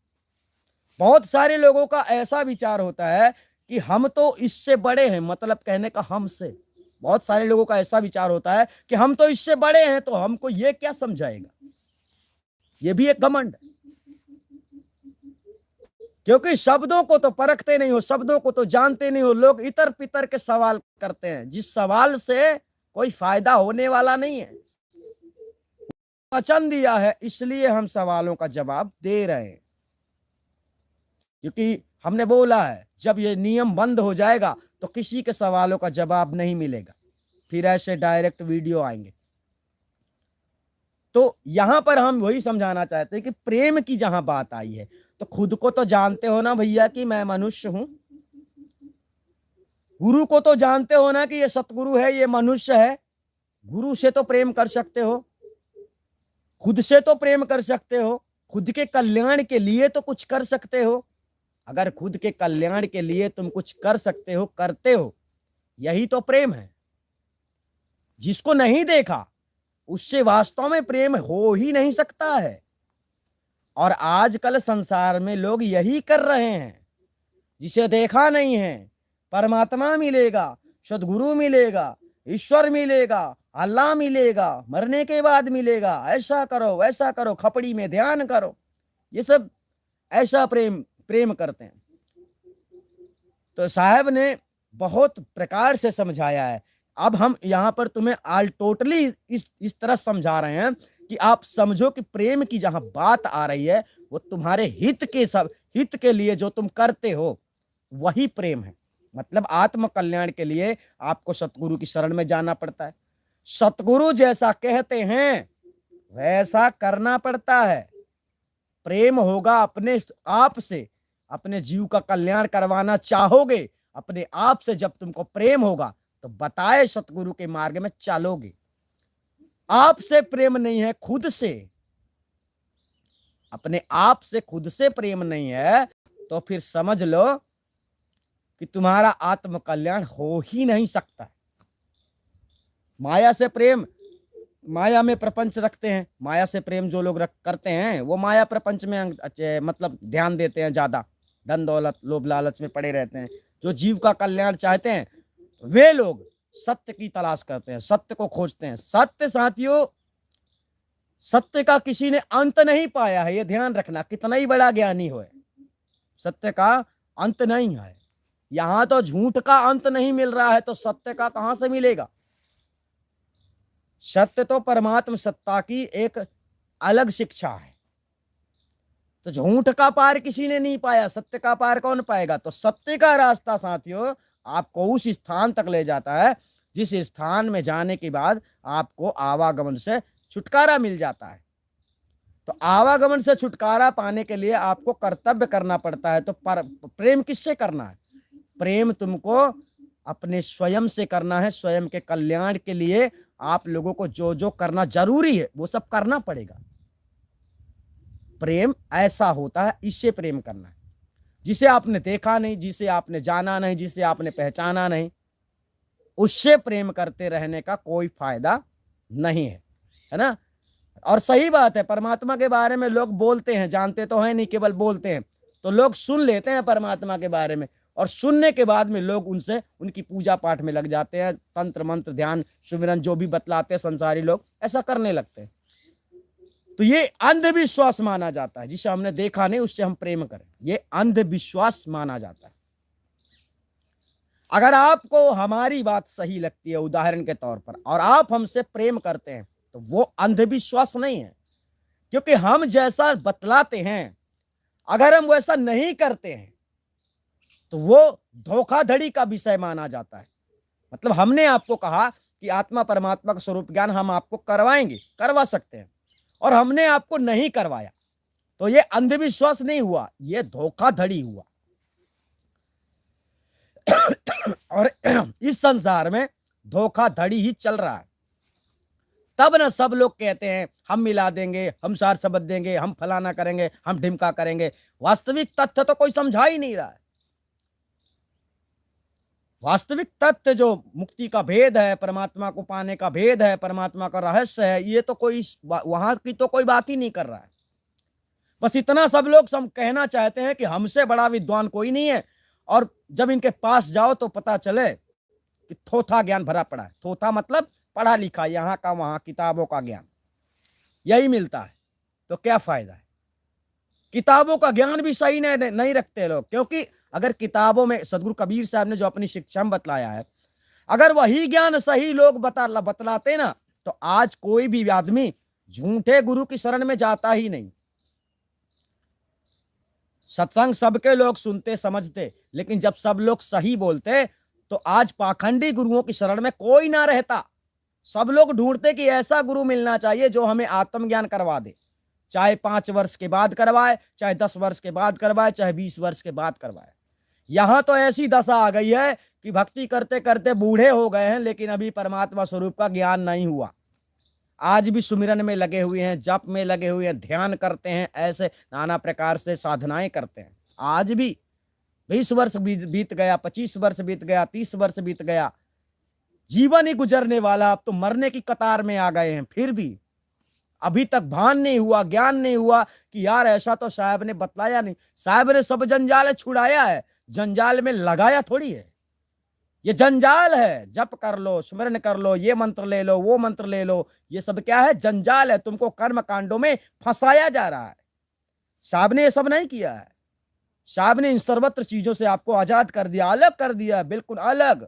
बहुत सारे लोगों का ऐसा विचार होता है कि हम तो इससे बड़े हैं, मतलब कहने का हमसे। बहुत सारे लोगों का ऐसा विचार होता है कि हम तो इससे बड़े हैं तो हमको ये क्या समझाएगा, ये भी एक घमंड। क्योंकि शब्दों को तो परखते नहीं हो, शब्दों को तो जानते नहीं हो, लोग इतर पितर के सवाल करते हैं जिस सवाल से कोई फायदा होने वाला नहीं है। वचन दिया है इसलिए हम सवालों का जवाब दे रहे हैं, क्योंकि हमने बोला है जब ये नियम बंद हो जाएगा तो किसी के सवालों का जवाब नहीं मिलेगा, फिर ऐसे डायरेक्ट वीडियो आएंगे। तो यहां पर हम वही समझाना चाहते हैं कि प्रेम की जहां बात आई है तो खुद को तो जानते हो ना भैया कि मैं मनुष्य हूं, गुरु को तो जानते हो ना कि ये सतगुरु है, ये मनुष्य है। गुरु से तो प्रेम कर सकते हो, खुद से तो प्रेम कर सकते हो, खुद के कल्याण के लिए तो कुछ कर सकते हो। अगर खुद के कल्याण के लिए तुम कुछ कर सकते हो, करते हो, यही तो प्रेम है। जिसको नहीं देखा उससे वास्तव में प्रेम हो ही नहीं सकता है। और आजकल संसार में लोग यही कर रहे हैं। जिसे देखा नहीं है, परमात्मा मिलेगा, सद्गुरु मिलेगा, ईश्वर मिलेगा, अल्लाह मिलेगा, मरने के बाद मिलेगा, ऐसा करो वैसा करो, खपड़ी में ध्यान करो, ये सब ऐसा प्रेम करते हैं। तो साहब ने बहुत प्रकार से समझाया है। अब हम यहाँ पर तुम्हें ऑल टोटली इस तरह समझा रहे हैं कि आप समझो कि प्रेम की जहां बात आ रही है वो तुम्हारे हित के लिए जो तुम करते हो वही प्रेम है। मतलब आत्म कल्याण के लिए आपको सतगुरु की शरण में जाना पड़ता है। सतगुरु जैसा कहते हैं वैसा करना पड़ता है। प्रेम होगा अपने आप से। अपने जीव का कल्याण करवाना चाहोगे अपने आप से, जब तुमको प्रेम होगा तो बताए सतगुरु के मार्ग में चलोगे। आपसे प्रेम नहीं है, खुद से, अपने आप से खुद से प्रेम नहीं है तो फिर समझ लो कि तुम्हारा आत्म कल्याण हो ही नहीं सकता। माया से प्रेम, माया में प्रपंच रखते हैं। माया से प्रेम जो लोग करते हैं वो माया प्रपंच में मतलब ध्यान देते हैं, ज्यादा धन दौलत लोभ लालच में पड़े रहते हैं। जो जीव का कल्याण चाहते हैं वे लोग सत्य की तलाश करते हैं, सत्य को खोजते हैं। सत्य साथियों, सत्य का किसी ने अंत नहीं पाया है, ये ध्यान रखना। कितना ही बड़ा ज्ञानी हो, सत्य का अंत नहीं है। यहां तो झूठ का अंत नहीं मिल रहा है तो सत्य का कहां से मिलेगा। सत्य तो परमात्म सत्ता की एक अलग शिक्षा है। तो झूठ का पार किसी ने नहीं पाया, सत्य का पार कौन पाएगा। तो सत्य का रास्ता साथियों आपको उस स्थान तक ले जाता है जिस स्थान में जाने के बाद आपको आवागमन से छुटकारा मिल जाता है। तो आवागमन से छुटकारा पाने के लिए आपको कर्तव्य करना पड़ता है। तो प्रेम किससे करना है। प्रेम तुमको अपने स्वयं से करना है। स्वयं के कल्याण के लिए आप लोगों को जो जो करना जरूरी है वो सब करना पड़ेगा। प्रेम ऐसा होता है, इससे प्रेम करना है। जिसे आपने देखा नहीं, जिसे आपने जाना नहीं, जिसे आपने पहचाना नहीं, उससे प्रेम करते रहने का कोई फायदा नहीं है ना। और सही बात है, परमात्मा के बारे में लोग बोलते हैं, जानते तो है नहीं, केवल बोलते हैं। तो लोग सुन लेते हैं परमात्मा के बारे में और सुनने के बाद में लोग उनसे उनकी पूजा पाठ में लग जाते हैं। तंत्र मंत्र ध्यान सुमिरन जो भी बतलाते हैं संसारी लोग ऐसा करने लगते हैं। तो ये अंधविश्वास माना जाता है। जिसे हमने देखा नहीं उससे हम प्रेम करें, ये अंधविश्वास माना जाता है। अगर आपको हमारी बात सही लगती है उदाहरण के तौर पर और आप हमसे प्रेम करते हैं तो वो अंधविश्वास नहीं है। क्योंकि हम जैसा बतलाते हैं अगर हम वैसा नहीं करते हैं तो वो धोखाधड़ी का विषय माना जाता है। मतलब हमने आपको कहा कि आत्मा परमात्मा का स्वरूप ज्ञान हम आपको करवाएंगे, करवा सकते हैं, और हमने आपको नहीं करवाया तो ये अंधविश्वास नहीं हुआ, ये धोखाधड़ी हुआ। और इस संसार में धोखाधड़ी ही चल रहा है। तब ना सब लोग कहते हैं हम मिला देंगे, हम सार शब्द देंगे, हम फलाना करेंगे, हम ढिमका करेंगे। वास्तविक तथ्य तो कोई समझा ही नहीं रहा है। वास्तविक तथ्य जो मुक्ति का भेद है, परमात्मा को पाने का भेद है, परमात्मा का रहस्य है, ये तो कोई वहां की तो कोई बात ही नहीं कर रहा है। बस इतना सब लोग कहना चाहते हैं कि हमसे बड़ा विद्वान कोई नहीं है। और जब इनके पास जाओ तो पता चले कि थोथा ज्ञान भरा पड़ा है। थोथा मतलब पढ़ा लिखा, यहाँ का वहां किताबों का ज्ञान यही मिलता है। तो क्या फायदा है। किताबों का ज्ञान भी सही नहीं रखते लोग। क्योंकि अगर किताबों में सदगुरु कबीर साहब ने जो अपनी शिक्षा में बतलाया है, अगर वही ज्ञान सही लोग बतलाते ना तो आज कोई भी आदमी झूठे गुरु की शरण में जाता ही नहीं। सत्संग सबके लोग सुनते समझते, लेकिन जब सब लोग सही बोलते तो आज पाखंडी गुरुओं की शरण में कोई ना रहता। सब लोग ढूंढते कि ऐसा गुरु मिलना चाहिए जो हमें आत्मज्ञान करवा दे, चाहे 5 वर्ष के बाद करवाए, चाहे 10 वर्ष के बाद करवाए, चाहे 20 वर्ष के बाद करवाए। यहां तो ऐसी दशा आ गई है कि भक्ति करते करते बूढ़े हो गए हैं लेकिन अभी परमात्मा स्वरूप का ज्ञान नहीं हुआ। आज भी सुमिरन में लगे हुए हैं, जप में लगे हुए हैं, ध्यान करते हैं, ऐसे नाना प्रकार से साधनाएं करते हैं। आज भी 20 वर्ष बीत गया, 25 वर्ष बीत गया, 30 वर्ष बीत गया, जीवन ही गुजरने वाला, अब तो मरने की कतार में आ गए हैं, फिर भी अभी तक भान नहीं हुआ, ज्ञान नहीं हुआ कि यार ऐसा तो साहब ने बतलाया नहीं। साहब ने सब जंजाल छुड़ाया है, जंजाल में लगाया थोड़ी है। ये जंजाल है, जप कर लो, स्मरण कर लो, ये मंत्र ले लो, वो मंत्र ले लो, ये सब क्या है, जंजाल है। तुमको कर्म कांडों में फंसाया जा रहा है। साहब ने ये सब नहीं किया है। साहब ने इन सर्वत्र चीजों से आपको आजाद कर दिया, अलग कर दिया, बिल्कुल अलग।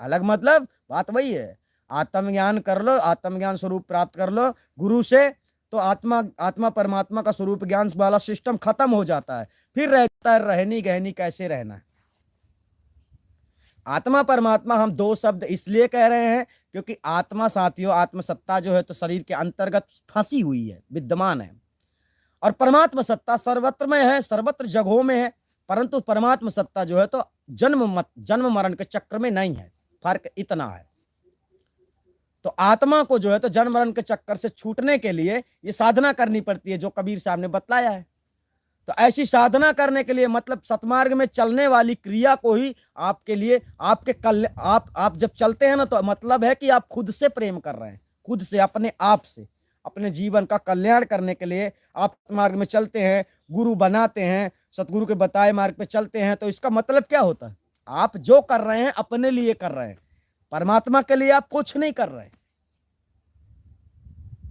अलग मतलब बात वही है, आत्मज्ञान कर लो, आत्मज्ञान स्वरूप प्राप्त कर लो गुरु से, तो आत्मा आत्मा परमात्मा का स्वरूप ज्ञान वाला सिस्टम खत्म हो जाता है। फिर रहता है रहनी गहनी कैसे रहना है। आत्मा परमात्मा हम दो शब्द इसलिए कह रहे हैं क्योंकि आत्मा साथियों, आत्मसत्ता जो है तो शरीर के अंतर्गत फंसी हुई है, विद्यमान है, और परमात्मा सत्ता सर्वत्र में है, सर्वत्र जगहों में है, परंतु परमात्मा सत्ता जो है तो जन्म मरण के चक्र में नहीं है। फर्क इतना है। तो आत्मा को जो है तो जन्म मरण के चक्कर से छूटने के लिए ये साधना करनी पड़ती है, जो कबीर साहब ने बतलाया है। तो ऐसी साधना करने के लिए मतलब सतमार्ग में चलने वाली क्रिया को ही आपके लिए आपके आप जब चलते हैं ना, तो मतलब है कि आप खुद से प्रेम कर रहे हैं, खुद से, अपने आप से, अपने जीवन का कल्याण करने के लिए आप मार्ग में चलते हैं, गुरु बनाते हैं, सतगुरु के बताए मार्ग पे चलते हैं। तो इसका मतलब क्या होता है, आप जो कर रहे हैं अपने लिए कर रहे हैं, परमात्मा के लिए आप कुछ नहीं कर रहे।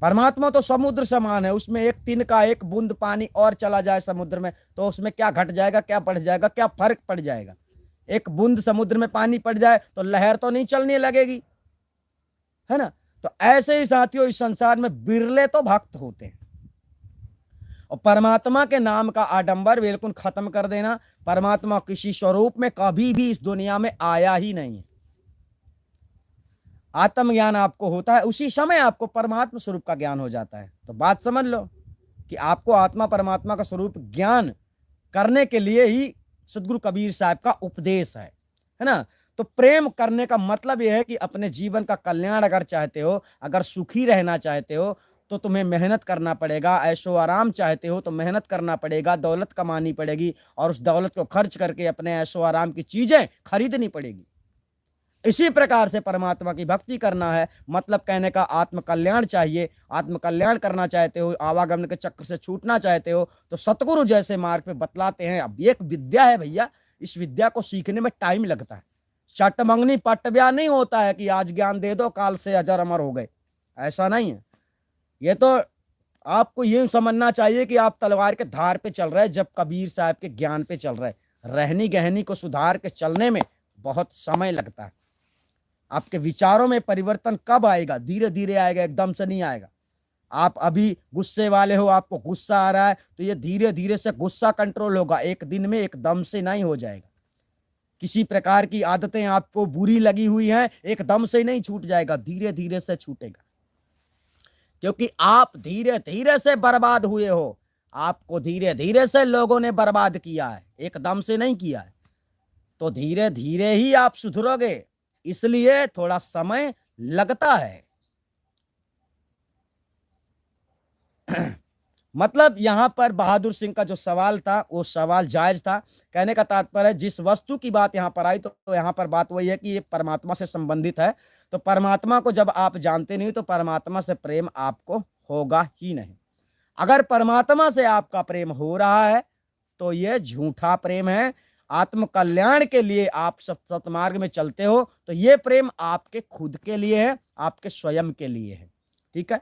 परमात्मा तो समुद्र समान है, उसमें एक तिनका एक बूंद पानी और चला जाए समुद्र में तो उसमें क्या घट जाएगा, क्या बढ़ जाएगा, क्या फर्क पड़ जाएगा। एक बूंद समुद्र में पानी पड़ जाए तो लहर तो नहीं चलने लगेगी, है ना। तो ऐसे ही साथियों इस संसार में बिरले तो भक्त होते हैं, और परमात्मा के नाम का आडंबर बिल्कुल खत्म कर देना। परमात्मा किसी स्वरूप में कभी भी इस दुनिया में आया ही नहीं है। आत्मज्ञान आपको होता है, उसी समय आपको परमात्मा स्वरूप का ज्ञान हो जाता है। तो बात समझ लो कि आपको आत्मा परमात्मा का स्वरूप ज्ञान करने के लिए ही सदगुरु कबीर साहब का उपदेश है ना। तो प्रेम करने का मतलब यह है कि अपने जीवन का कल्याण अगर चाहते हो, अगर सुखी रहना चाहते हो तो तुम्हें मेहनत करना पड़ेगा, ऐशो आराम चाहते हो तो मेहनत करना पड़ेगा, दौलत कमानी पड़ेगी, और उस दौलत को खर्च करके अपने ऐशो आराम की चीजें खरीदनी पड़ेगी। इसी प्रकार से परमात्मा की भक्ति करना है, मतलब कहने का आत्म कल्याण चाहिए। आत्म कल्याण करना चाहते हो, आवागमन के चक्र से छूटना चाहते हो, तो सतगुरु जैसे मार्ग पे बतलाते हैं। अब ये एक विद्या है भैया, इस विद्या को सीखने में टाइम लगता है। चटमंगनी पट्टब्याह नहीं होता है कि आज ज्ञान दे दो काल से अजर अमर हो गए, ऐसा नहीं है। ये तो आपको ये समझना चाहिए कि आप तलवार के धार पे चल रहे हैं, जब कबीर साहब के ज्ञान पे चल रहे हैं। रहनी गहनी को सुधार के चलने में बहुत समय लगता है। आपके विचारों में परिवर्तन कब आएगा? धीरे धीरे आएगा, एकदम से नहीं आएगा। आप अभी गुस्से वाले हो, आपको गुस्सा आ रहा है, तो ये धीरे धीरे से गुस्सा कंट्रोल होगा, एक दिन में एकदम से नहीं हो जाएगा। किसी प्रकार की आदतें आपको बुरी लगी हुई हैं, एकदम से नहीं छूट जाएगा, धीरे धीरे से छूटेगा, क्योंकि आप धीरे धीरे से बर्बाद हुए हो। आपको धीरे धीरे से लोगों ने बर्बाद किया है, एकदम से नहीं किया है। तो धीरे धीरे ही आप सुधरोगे, इसलिए थोड़ा समय लगता है। मतलब यहां पर बहादुर सिंह का जो सवाल था वो सवाल जायज था। कहने का तात्पर्य जिस वस्तु की बात यहां पर आई, तो यहां पर बात वही है कि ये परमात्मा से संबंधित है। तो परमात्मा को जब आप जानते नहीं तो परमात्मा से प्रेम आपको होगा ही नहीं। अगर परमात्मा से आपका प्रेम हो रहा है तो यह झूठा प्रेम है। आत्म कल्याण के लिए आप सतमार्ग में चलते हो तो यह प्रेम आपके खुद के लिए है, आपके स्वयं के लिए है। ठीक है,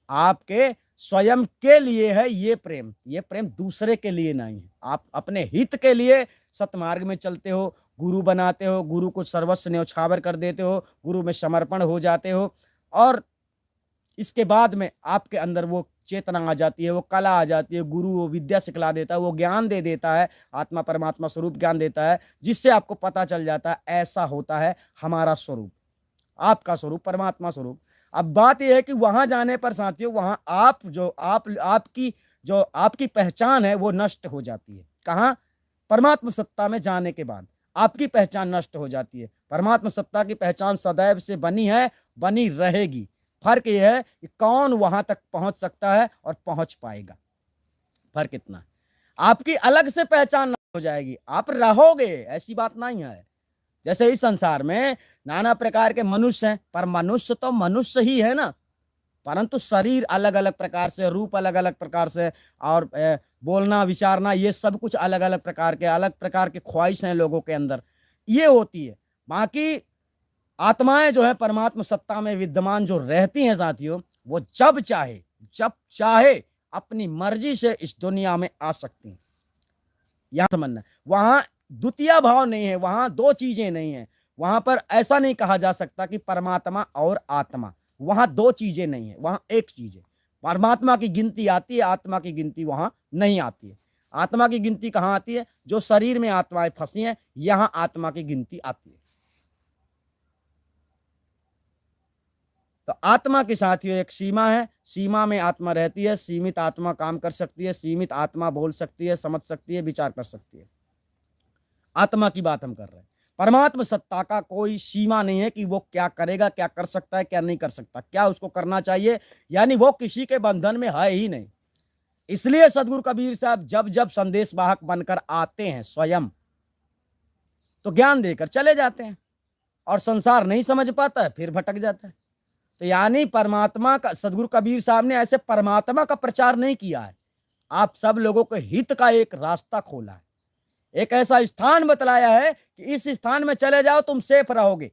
आपके स्वयं के लिए है ये प्रेम दूसरे के लिए नहीं है। आप अपने हित के लिए सतमार्ग में चलते हो, गुरु बनाते हो, गुरु को सर्वस्व न्यौछावर कर देते हो, गुरु में समर्पण हो जाते हो, और इसके बाद में आपके अंदर वो चेतना आ जाती है, वो कला आ जाती है। गुरु वो विद्या सिखला देता है, वो ज्ञान दे देता है, आत्मा परमात्मा स्वरूप ज्ञान देता है, जिससे आपको पता चल जाता है ऐसा होता है हमारा स्वरूप, आपका स्वरूप परमात्मा स्वरूप। अब बात यह है कि वहां जाने पर साथियों, वहां आपकी पहचान है वो नष्ट हो जाती है। कहाँ? परमात्मा सत्ता में जाने के बाद आपकी पहचान नष्ट हो जाती है। परमात्मा सत्ता की पहचान सदैव से बनी है, बनी रहेगी। फर्क यह है कि कौन वहां तक पहुंच सकता है और पहुंच पाएगा, फर्क इतना। आपकी अलग से पहचान न हो जाएगी, आप रहोगे, ऐसी बात नहीं है। जैसे इस संसार में नाना प्रकार के मनुष्य हैं, पर मनुष्य तो मनुष्य ही है ना, परंतु शरीर अलग अलग प्रकार से, रूप अलग अलग प्रकार से, और बोलना विचारना ये सब कुछ अलग अलग प्रकार के ख्वाहिश हैं लोगों के अंदर, ये होती है। बाकी आत्माएं जो है परमात्मा सत्ता में विद्यमान जो रहती हैं साथियों, वो जब चाहे अपनी मर्जी से इस दुनिया में आ सकती हैं। यहाँ समझना, वहां द्वितीय भाव नहीं है, वहां दो चीजें नहीं है। वहां पर ऐसा नहीं कहा जा सकता कि परमात्मा और आत्मा, वहां दो चीजें नहीं है, वहां एक चीज है। परमात्मा की गिनती आती है, आत्मा की गिनती वहां नहीं आती है। आत्मा की गिनती कहां आती है? जो शरीर में आत्माएं फंसी हैं, यहां आत्मा की गिनती आती है। तो आत्मा के साथ ये एक सीमा है, सीमा में आत्मा रहती है। सीमित आत्मा काम कर सकती है, सीमित आत्मा बोल सकती है, समझ सकती है, विचार कर सकती है। आत्मा की बात हम कर रहे हैं। परमात्मा सत्ता का कोई सीमा नहीं है कि वो क्या करेगा, क्या कर सकता है, क्या नहीं कर सकता, क्या उसको करना चाहिए, यानी वो किसी के बंधन में है ही नहीं। इसलिए सदगुरु कबीर साहब जब जब संदेश वाहक बनकर आते हैं स्वयं, तो ज्ञान देकर चले जाते हैं, और संसार नहीं समझ पाता है, फिर भटक जाता है। तो यानी परमात्मा का, सदगुरु कबीर साहब ने ऐसे परमात्मा का प्रचार नहीं किया है, आप सब लोगों के हित का एक रास्ता खोला है, एक ऐसा स्थान बतलाया है कि इस स्थान में चले जाओ तुम सेफ रहोगे।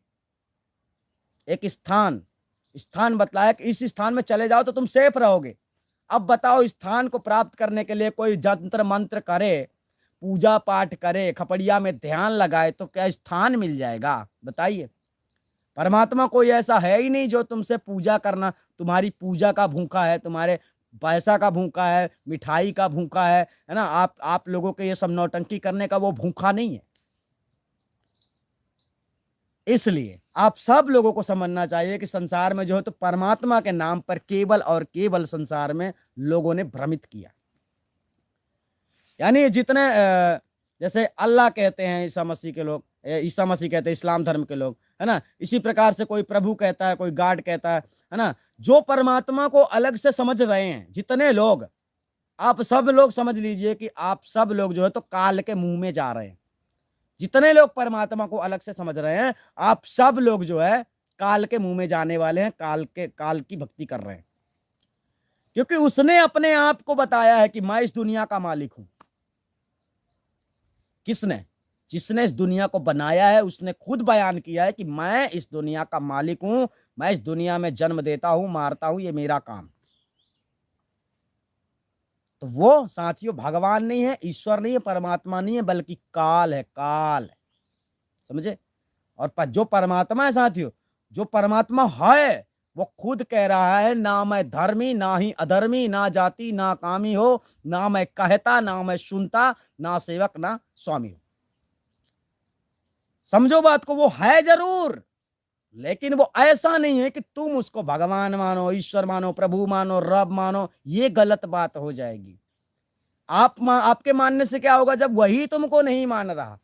एक स्थान बतलाया कि इस स्थान में चले जाओ तो तुम सेफ रहोगे। अब बताओ, स्थान को प्राप्त करने के लिए कोई जंत्र मंत्र करे, पूजा पाठ करे, खपड़िया में ध्यान लगाए, तो क्या स्थान मिल जाएगा? बताइए। परमात्मा कोई ऐसा है ही नहीं जो तुमसे पूजा करना, तुम्हारी पूजा का भूखा है, तुम्हारे पैसा का भूखा है, मिठाई का भूखा है ना? आप लोगों के ये सब नौटंकी करने का वो भूखा नहीं है। इसलिए आप सब लोगों को समझना चाहिए कि संसार में जो है तो परमात्मा के नाम पर केवल और केवल संसार में लोगों ने भ्रमित किया। यानी जितने जैसे अल्लाह कहते हैं ईसा मसीह के लोग, ईसा मसीह कहते हैं इस्लाम धर्म के लोग, है ना? इसी प्रकार से कोई प्रभु कहता है, कोई गॉड कहता है ना? जो परमात्मा को अलग से समझ रहे हैं जितने लोग, आप सब लोग समझ लीजिए कि आप सब लोग जो है तो काल के मुंह में जा रहे हैं। जितने लोग परमात्मा को अलग से समझ रहे हैं, आप सब लोग जो है काल के मुंह में जाने वाले हैं, काल की भक्ति कर रहे हैं। क्योंकि उसने अपने आप को बताया है कि मैं इस दुनिया का मालिक हूं। किसने? जिसने इस दुनिया को बनाया है, उसने खुद बयान किया है कि मैं इस दुनिया का मालिक हूं, मैं इस दुनिया में जन्म देता हूं, मारता हूं, ये मेरा काम। तो वो साथियों भगवान नहीं है, ईश्वर नहीं है, परमात्मा नहीं है, बल्कि काल है, काल है। समझे? और जो परमात्मा है साथियों, जो परमात्मा है, वो खुद कह रहा है, ना मैं धर्मी, ना ही अधर्मी, ना जाति, ना कामी हो, ना मैं कहता, ना मैं सुनता, ना सेवक, ना स्वामी हो। समझो बात को, वो है जरूर, लेकिन वो ऐसा नहीं है कि तुम उसको भगवान मानो, ईश्वर मानो, प्रभु मानो, रब मानो। ये गलत बात हो जाएगी। आपके मानने से क्या होगा? जब वही तुमको नहीं मान रहा।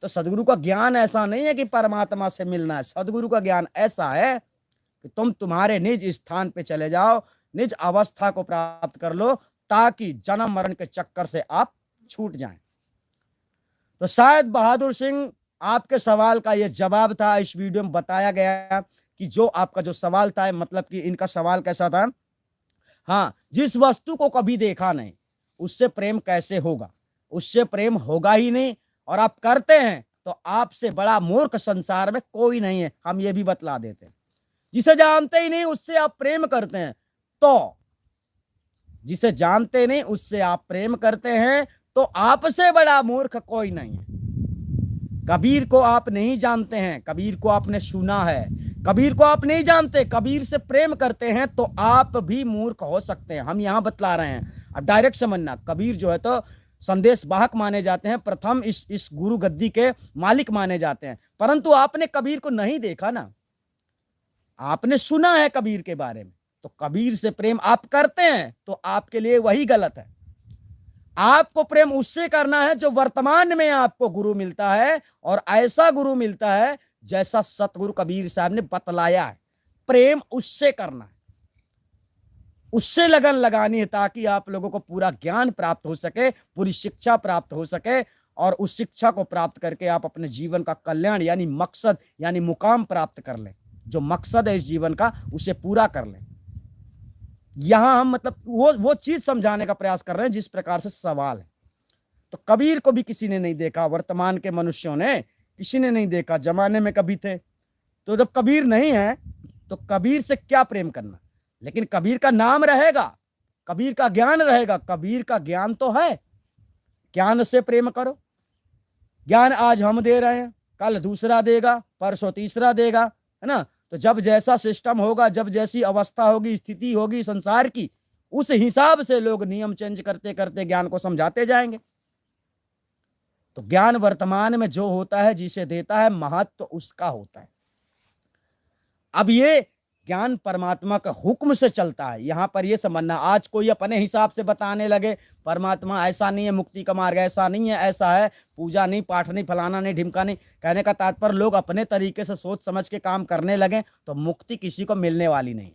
तो सदगुरु का ज्ञान ऐसा नहीं है कि परमात्मा से मिलना है। सदगुरु का ज्ञान ऐसा है कि तुम तुम्हारे निज स्थान पे चले जाओ, निज अवस्था को प्राप्त कर लो, ताकि जन्म मरण के चक्कर से आप छूट जाएं। तो शायद बहादुर सिंह, आपके सवाल का यह जवाब था। इस वीडियो में बताया गया कि जो आपका जो सवाल था, मतलब कि इनका सवाल कैसा था? हाँ, जिस वस्तु को कभी देखा नहीं, उससे प्रेम कैसे होगा? उससे प्रेम होगा ही नहीं। और आप करते हैं तो आपसे बड़ा मूर्ख संसार में कोई नहीं है, हम ये भी बतला देते हैं। जिसे जानते ही नहीं उससे आप प्रेम करते हैं, तो जिसे जानते नहीं उससे आप प्रेम करते हैं, तो आपसे बड़ा मूर्ख कोई नहीं है। कबीर को आप नहीं जानते हैं, कबीर को आपने सुना है, कबीर को आप नहीं जानते, कबीर से प्रेम करते हैं, तो आप भी मूर्ख हो सकते हैं। हम यहां बतला रहे हैं, अब डायरेक्ट समझना। कबीर जो है तो संदेश वाहक माने जाते हैं, प्रथम इस गुरु गद्दी के मालिक माने जाते हैं, परंतु आपने कबीर को नहीं देखा ना, आपने सुना है कबीर के बारे में। तो कबीर से प्रेम आप करते हैं तो आपके लिए वही गलत है। आपको प्रेम उससे करना है जो वर्तमान में आपको गुरु मिलता है, और ऐसा गुरु मिलता है जैसा सतगुरु कबीर साहब ने बतलाया है। प्रेम उससे करना है, उससे लगन लगानी है, ताकि आप लोगों को पूरा ज्ञान प्राप्त हो सके, पूरी शिक्षा प्राप्त हो सके, और उस शिक्षा को प्राप्त करके आप अपने जीवन का कल्याण यानी मकसद यानी मुकाम प्राप्त कर लें। जो मकसद है इस जीवन का, उसे पूरा कर लें। यहां हम मतलब वो चीज समझाने का प्रयास कर रहे हैं जिस प्रकार से सवाल है। तो कबीर को भी किसी ने नहीं देखा, वर्तमान के मनुष्यों ने किसी ने नहीं देखा। जमाने में कभी थे, तो जब कबीर नहीं है तो कबीर से क्या प्रेम करना? लेकिन कबीर का नाम रहेगा, कबीर का ज्ञान रहेगा। कबीर का ज्ञान तो है, ज्ञान से प्रेम करो। ज्ञान आज हम दे रहे हैं, कल दूसरा देगा, परसों तीसरा देगा, है ना। तो जब जैसा सिस्टम होगा, जब जैसी अवस्था होगी, स्थिति होगी संसार की, उस हिसाब से लोग नियम चेंज करते करते ज्ञान को समझाते जाएंगे। तो ज्ञान वर्तमान में जो होता है, जिसे देता है, महत्व तो उसका होता है। अब ये ज्ञान परमात्मा का हुक्म से चलता है। यहां पर ये समझना, आज कोई अपने हिसाब से बताने लगे परमात्मा ऐसा नहीं है, मुक्ति का मार्ग ऐसा नहीं है, ऐसा है, पूजा नहीं, पाठ नहीं, फलाना नहीं, ढिमका नहीं, कहने का तात्पर्य लोग अपने तरीके से सोच समझ के काम करने लगे तो मुक्ति किसी को मिलने वाली नहीं।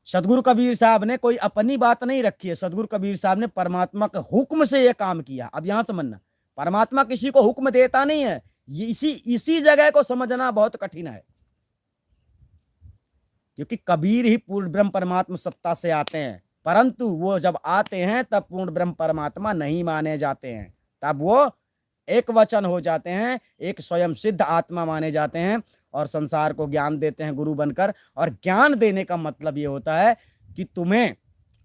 सदगुरु कबीर साहब ने कोई अपनी बात नहीं रखी है, सदगुरु कबीर साहब ने परमात्मा के हुक्म से यह काम किया। अब यहां समझना, परमात्मा किसी को हुक्म देता नहीं है, इसी जगह को समझना बहुत कठिन है। क्योंकि कबीर ही पूर्ण ब्रह्म परमात्मा सत्ता से आते हैं, परंतु वो जब आते हैं तब पूर्ण ब्रह्म परमात्मा नहीं माने जाते हैं, तब वो एक वचन हो जाते हैं, एक स्वयं सिद्ध आत्मा माने जाते हैं और संसार को ज्ञान देते हैं गुरु बनकर। और ज्ञान देने का मतलब ये होता है कि तुम्हें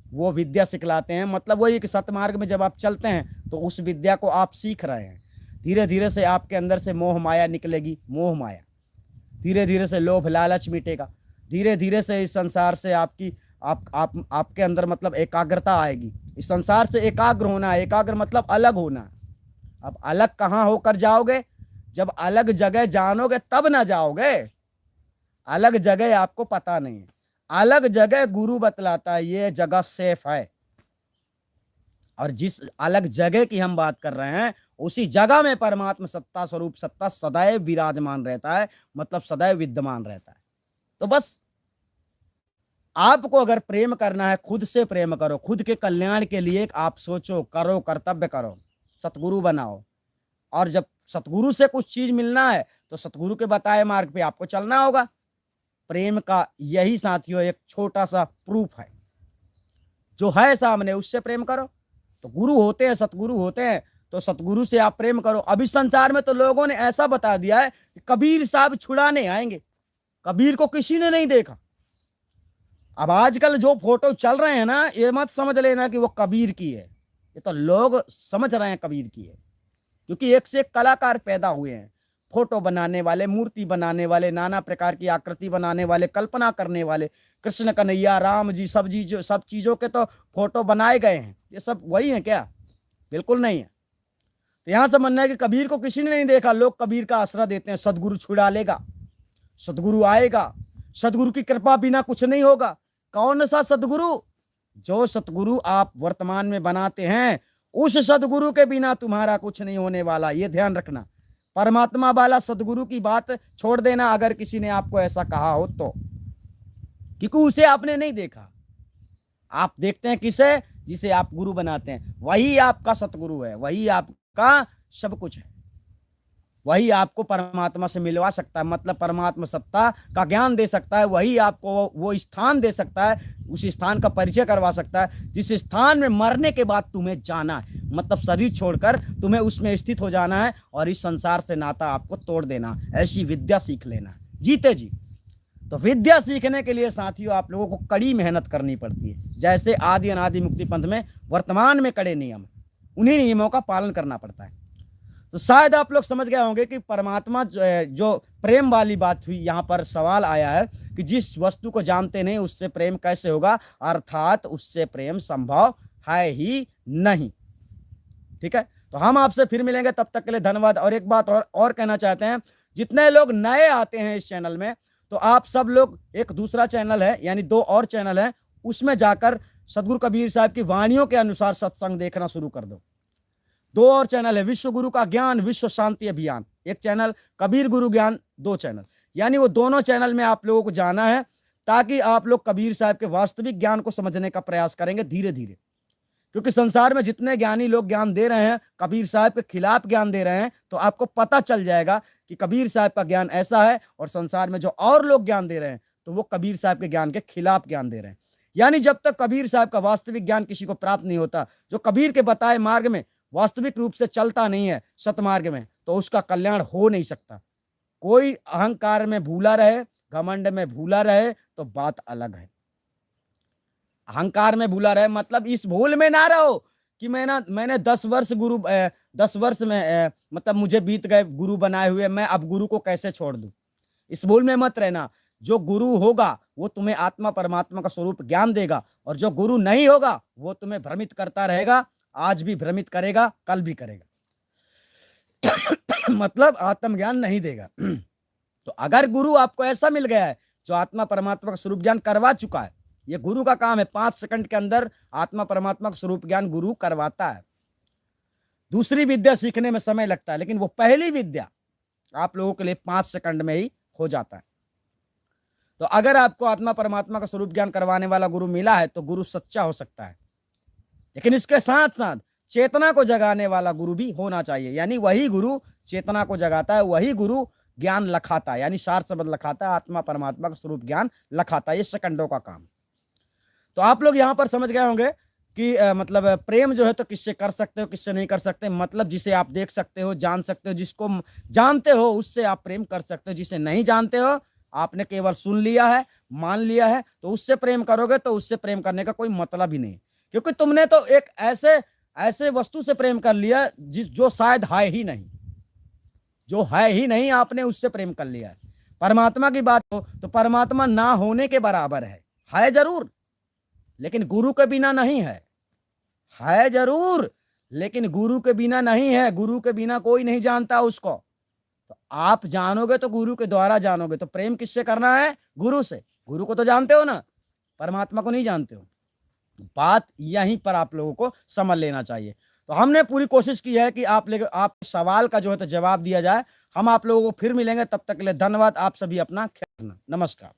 वो विद्या सिखलाते हैं। मतलब वही कि सतमार्ग में जब आप चलते हैं तो उस विद्या को आप सीख रहे हैं, धीरे धीरे से आपके अंदर से मोह माया निकलेगी, मोह माया, धीरे धीरे से लोभ लालच मिटेगा, धीरे धीरे से इस संसार से आपके अंदर मतलब एकाग्रता आएगी। इस संसार से एकाग्र होना है, एकाग्र मतलब अलग होना। अब अलग कहाँ होकर जाओगे? जब अलग जगह जानोगे तब ना जाओगे। अलग जगह आपको पता नहीं है, अलग जगह गुरु बतलाता है ये जगह सेफ है। और जिस अलग जगह की हम बात कर रहे हैं उसी जगह में परमात्मा सत्ता स्वरूप सत्ता सदैव विराजमान रहता है, मतलब सदैव विद्यमान रहता है। तो बस आपको अगर प्रेम करना है, खुद से प्रेम करो, खुद के कल्याण के लिए आप सोचो, करो, कर्तव्य करो, सतगुरु बनाओ। और जब सतगुरु से कुछ चीज मिलना है तो सतगुरु के बताए मार्ग पे आपको चलना होगा। प्रेम का यही साथियों एक छोटा सा प्रूफ है, जो है सामने उससे प्रेम करो। तो गुरु होते हैं, सतगुरु होते हैं, तो सतगुरु से आप प्रेम करो। अभी संसार में तो लोगों ने ऐसा बता दिया है कि कबीर साहब छुड़ाने आएंगे, कबीर को किसी ने नहीं देखा। अब आजकल जो फोटो चल रहे हैं ना, ये मत समझ लेना कि वो कबीर की है, ये तो लोग समझ रहे हैं कबीर की है। क्योंकि एक से एक कलाकार पैदा हुए हैं, फोटो बनाने वाले, मूर्ति बनाने वाले, नाना प्रकार की आकृति बनाने वाले, कल्पना करने वाले, कृष्ण कन्हैया, राम जी, सब चीजों के तो फोटो बनाए गए हैं। ये सब वही है क्या? बिल्कुल नहीं है। तो यहां से मानना है कि कबीर को किसी ने नहीं देखा, लोग कबीर का आसरा देते हैं। सदगुरु छुड़ा लेगा, सदगुरु आएगा, सदगुरु की कृपा बिना कुछ नहीं होगा। कौन सा सदगुरु? जो सतगुरु आप वर्तमान में बनाते हैं, उस सदगुरु के बिना तुम्हारा कुछ नहीं होने वाला, ये ध्यान रखना। परमात्मा वाला सदगुरु की बात छोड़ देना अगर किसी ने आपको ऐसा कहा हो तो, क्योंकि उसे आपने नहीं देखा। आप देखते हैं किसे? जिसे आप गुरु बनाते हैं, वही आपका सतगुरु है, वही आपका सब कुछ है, वही आपको परमात्मा से मिलवा सकता है, मतलब परमात्मा सत्ता का ज्ञान दे सकता है, वही आपको वो स्थान दे सकता है, उस स्थान का परिचय करवा सकता है जिस स्थान में मरने के बाद तुम्हें जाना है, मतलब शरीर छोड़कर तुम्हें उसमें स्थित हो जाना है और इस संसार से नाता आपको तोड़ देना, ऐसी विद्या सीख लेना जीते जी। तो विद्या सीखने के लिए साथियों आप लोगों को कड़ी मेहनत करनी पड़ती है। जैसे आदि अनादि मुक्ति पंथ में वर्तमान में कड़े नियम, उन्हीं नियमों का पालन करना पड़ता है। तो शायद आप लोग समझ गए होंगे कि परमात्मा जो प्रेम वाली बात हुई, यहाँ पर सवाल आया है कि जिस वस्तु को जानते नहीं उससे प्रेम कैसे होगा, अर्थात उससे प्रेम संभव है ही नहीं। ठीक है, तो हम आपसे फिर मिलेंगे, तब तक के लिए धन्यवाद। और एक बात और कहना चाहते हैं, जितने लोग नए आते हैं इस चैनल में, तो आप सब लोग, एक दूसरा चैनल है यानी 2 और चैनल है, उसमें जाकर सदगुरु कबीर साहब की वाणियों के अनुसार सत्संग देखना शुरू कर दो। 2 और चैनल है, विश्व गुरु का ज्ञान, विश्व शांति अभियान एक चैनल, कबीर गुरु ज्ञान 2 चैनल। यानी वो दोनों चैनल में आप लोगों को जाना है ताकि आप लोग कबीर साहब के वास्तविक ज्ञान को समझने का प्रयास करेंगे धीरे धीरे। क्योंकि संसार में जितने ज्ञानी लोग ज्ञान दे रहे हैं, कबीर साहब के खिलाफ ज्ञान दे रहे हैं, तो आपको पता चल जाएगा कि कबीर साहब का ज्ञान ऐसा है, और संसार में जो और लोग ज्ञान दे रहे हैं तो वो कबीर साहब के ज्ञान के खिलाफ ज्ञान दे रहे हैं। यानी जब तक कबीर साहब का वास्तविक ज्ञान किसी को प्राप्त नहीं होता, जो कबीर के बताए मार्ग में वास्तविक रूप से चलता नहीं है, सतमार्ग में, तो उसका कल्याण हो नहीं सकता। कोई अहंकार में भूला रहे, घमंड में भूला रहे तो बात अलग है। अहंकार में भूला रहे मतलब इस भूल में ना रहो कि मैंने 10 वर्ष 10 वर्ष में मतलब मुझे बीत गए गुरु बनाए हुए, मैं अब गुरु को कैसे छोड़ दूं। इस भूल में मत रहना। जो गुरु होगा वो तुम्हें आत्मा परमात्मा का स्वरूप ज्ञान देगा, और जो गुरु नहीं होगा वो तुम्हें भ्रमित करता रहेगा, आज भी भ्रमित करेगा, कल भी करेगा। मतलब आत्मज्ञान नहीं देगा। तो अगर गुरु आपको ऐसा मिल गया है जो आत्मा परमात्मा का स्वरूप ज्ञान करवा चुका है, ये गुरु का काम है, 5 सेकंड के अंदर आत्मा परमात्मा का स्वरूप ज्ञान गुरु करवाता है। दूसरी विद्या सीखने में समय लगता है, लेकिन वो पहली विद्या आप लोगों के लिए 5 सेकंड में ही हो जाता है। तो अगर आपको आत्मा परमात्मा का स्वरूप ज्ञान करवाने वाला गुरु मिला है तो गुरु सच्चा हो सकता है, लेकिन इसके साथ साथ चेतना को जगाने वाला गुरु भी होना चाहिए। यानी वही गुरु चेतना को जगाता है, वही गुरु ज्ञान लखाता है, यानी सार शब्द लखाता है, आत्मा परमात्मा का स्वरूप ज्ञान लखाता है। ये सेकंडों का काम। तो आप लोग यहां पर समझ गए होंगे कि मतलब प्रेम जो है तो किससे कर सकते हो, किससे नहीं कर सकते। मतलब जिसे आप देख सकते हो, जान सकते हो, जिसको जानते हो उससे आप प्रेम कर सकते हो। जिसे नहीं जानते हो, आपने केवल सुन लिया है, मान लिया है, तो उससे प्रेम करोगे तो उससे प्रेम करने का कोई मतलब ही नहीं, क्योंकि तुमने तो एक ऐसे वस्तु से प्रेम कर लिया जो शायद है ही नहीं, जो है ही नहीं, आपने उससे प्रेम कर लिया है। परमात्मा की बात हो तो परमात्मा ना होने के बराबर है जरूर, लेकिन गुरु के बिना नहीं है जरूर, लेकिन गुरु के बिना नहीं है। गुरु के बिना कोई नहीं जानता उसको। तो आप जानोगे तो गुरु के द्वारा जानोगे। तो प्रेम किससे करना है? गुरु से। गुरु को तो जानते हो ना, परमात्मा को नहीं जानते हो। बात यहीं पर आप लोगों को समझ लेना चाहिए। तो हमने पूरी कोशिश की है कि आप सवाल का जो है तो जवाब दिया जाए। हम आप लोगों को फिर मिलेंगे, तब तक के लिए धन्यवाद। आप सभी अपना ख्याल रखना। नमस्कार।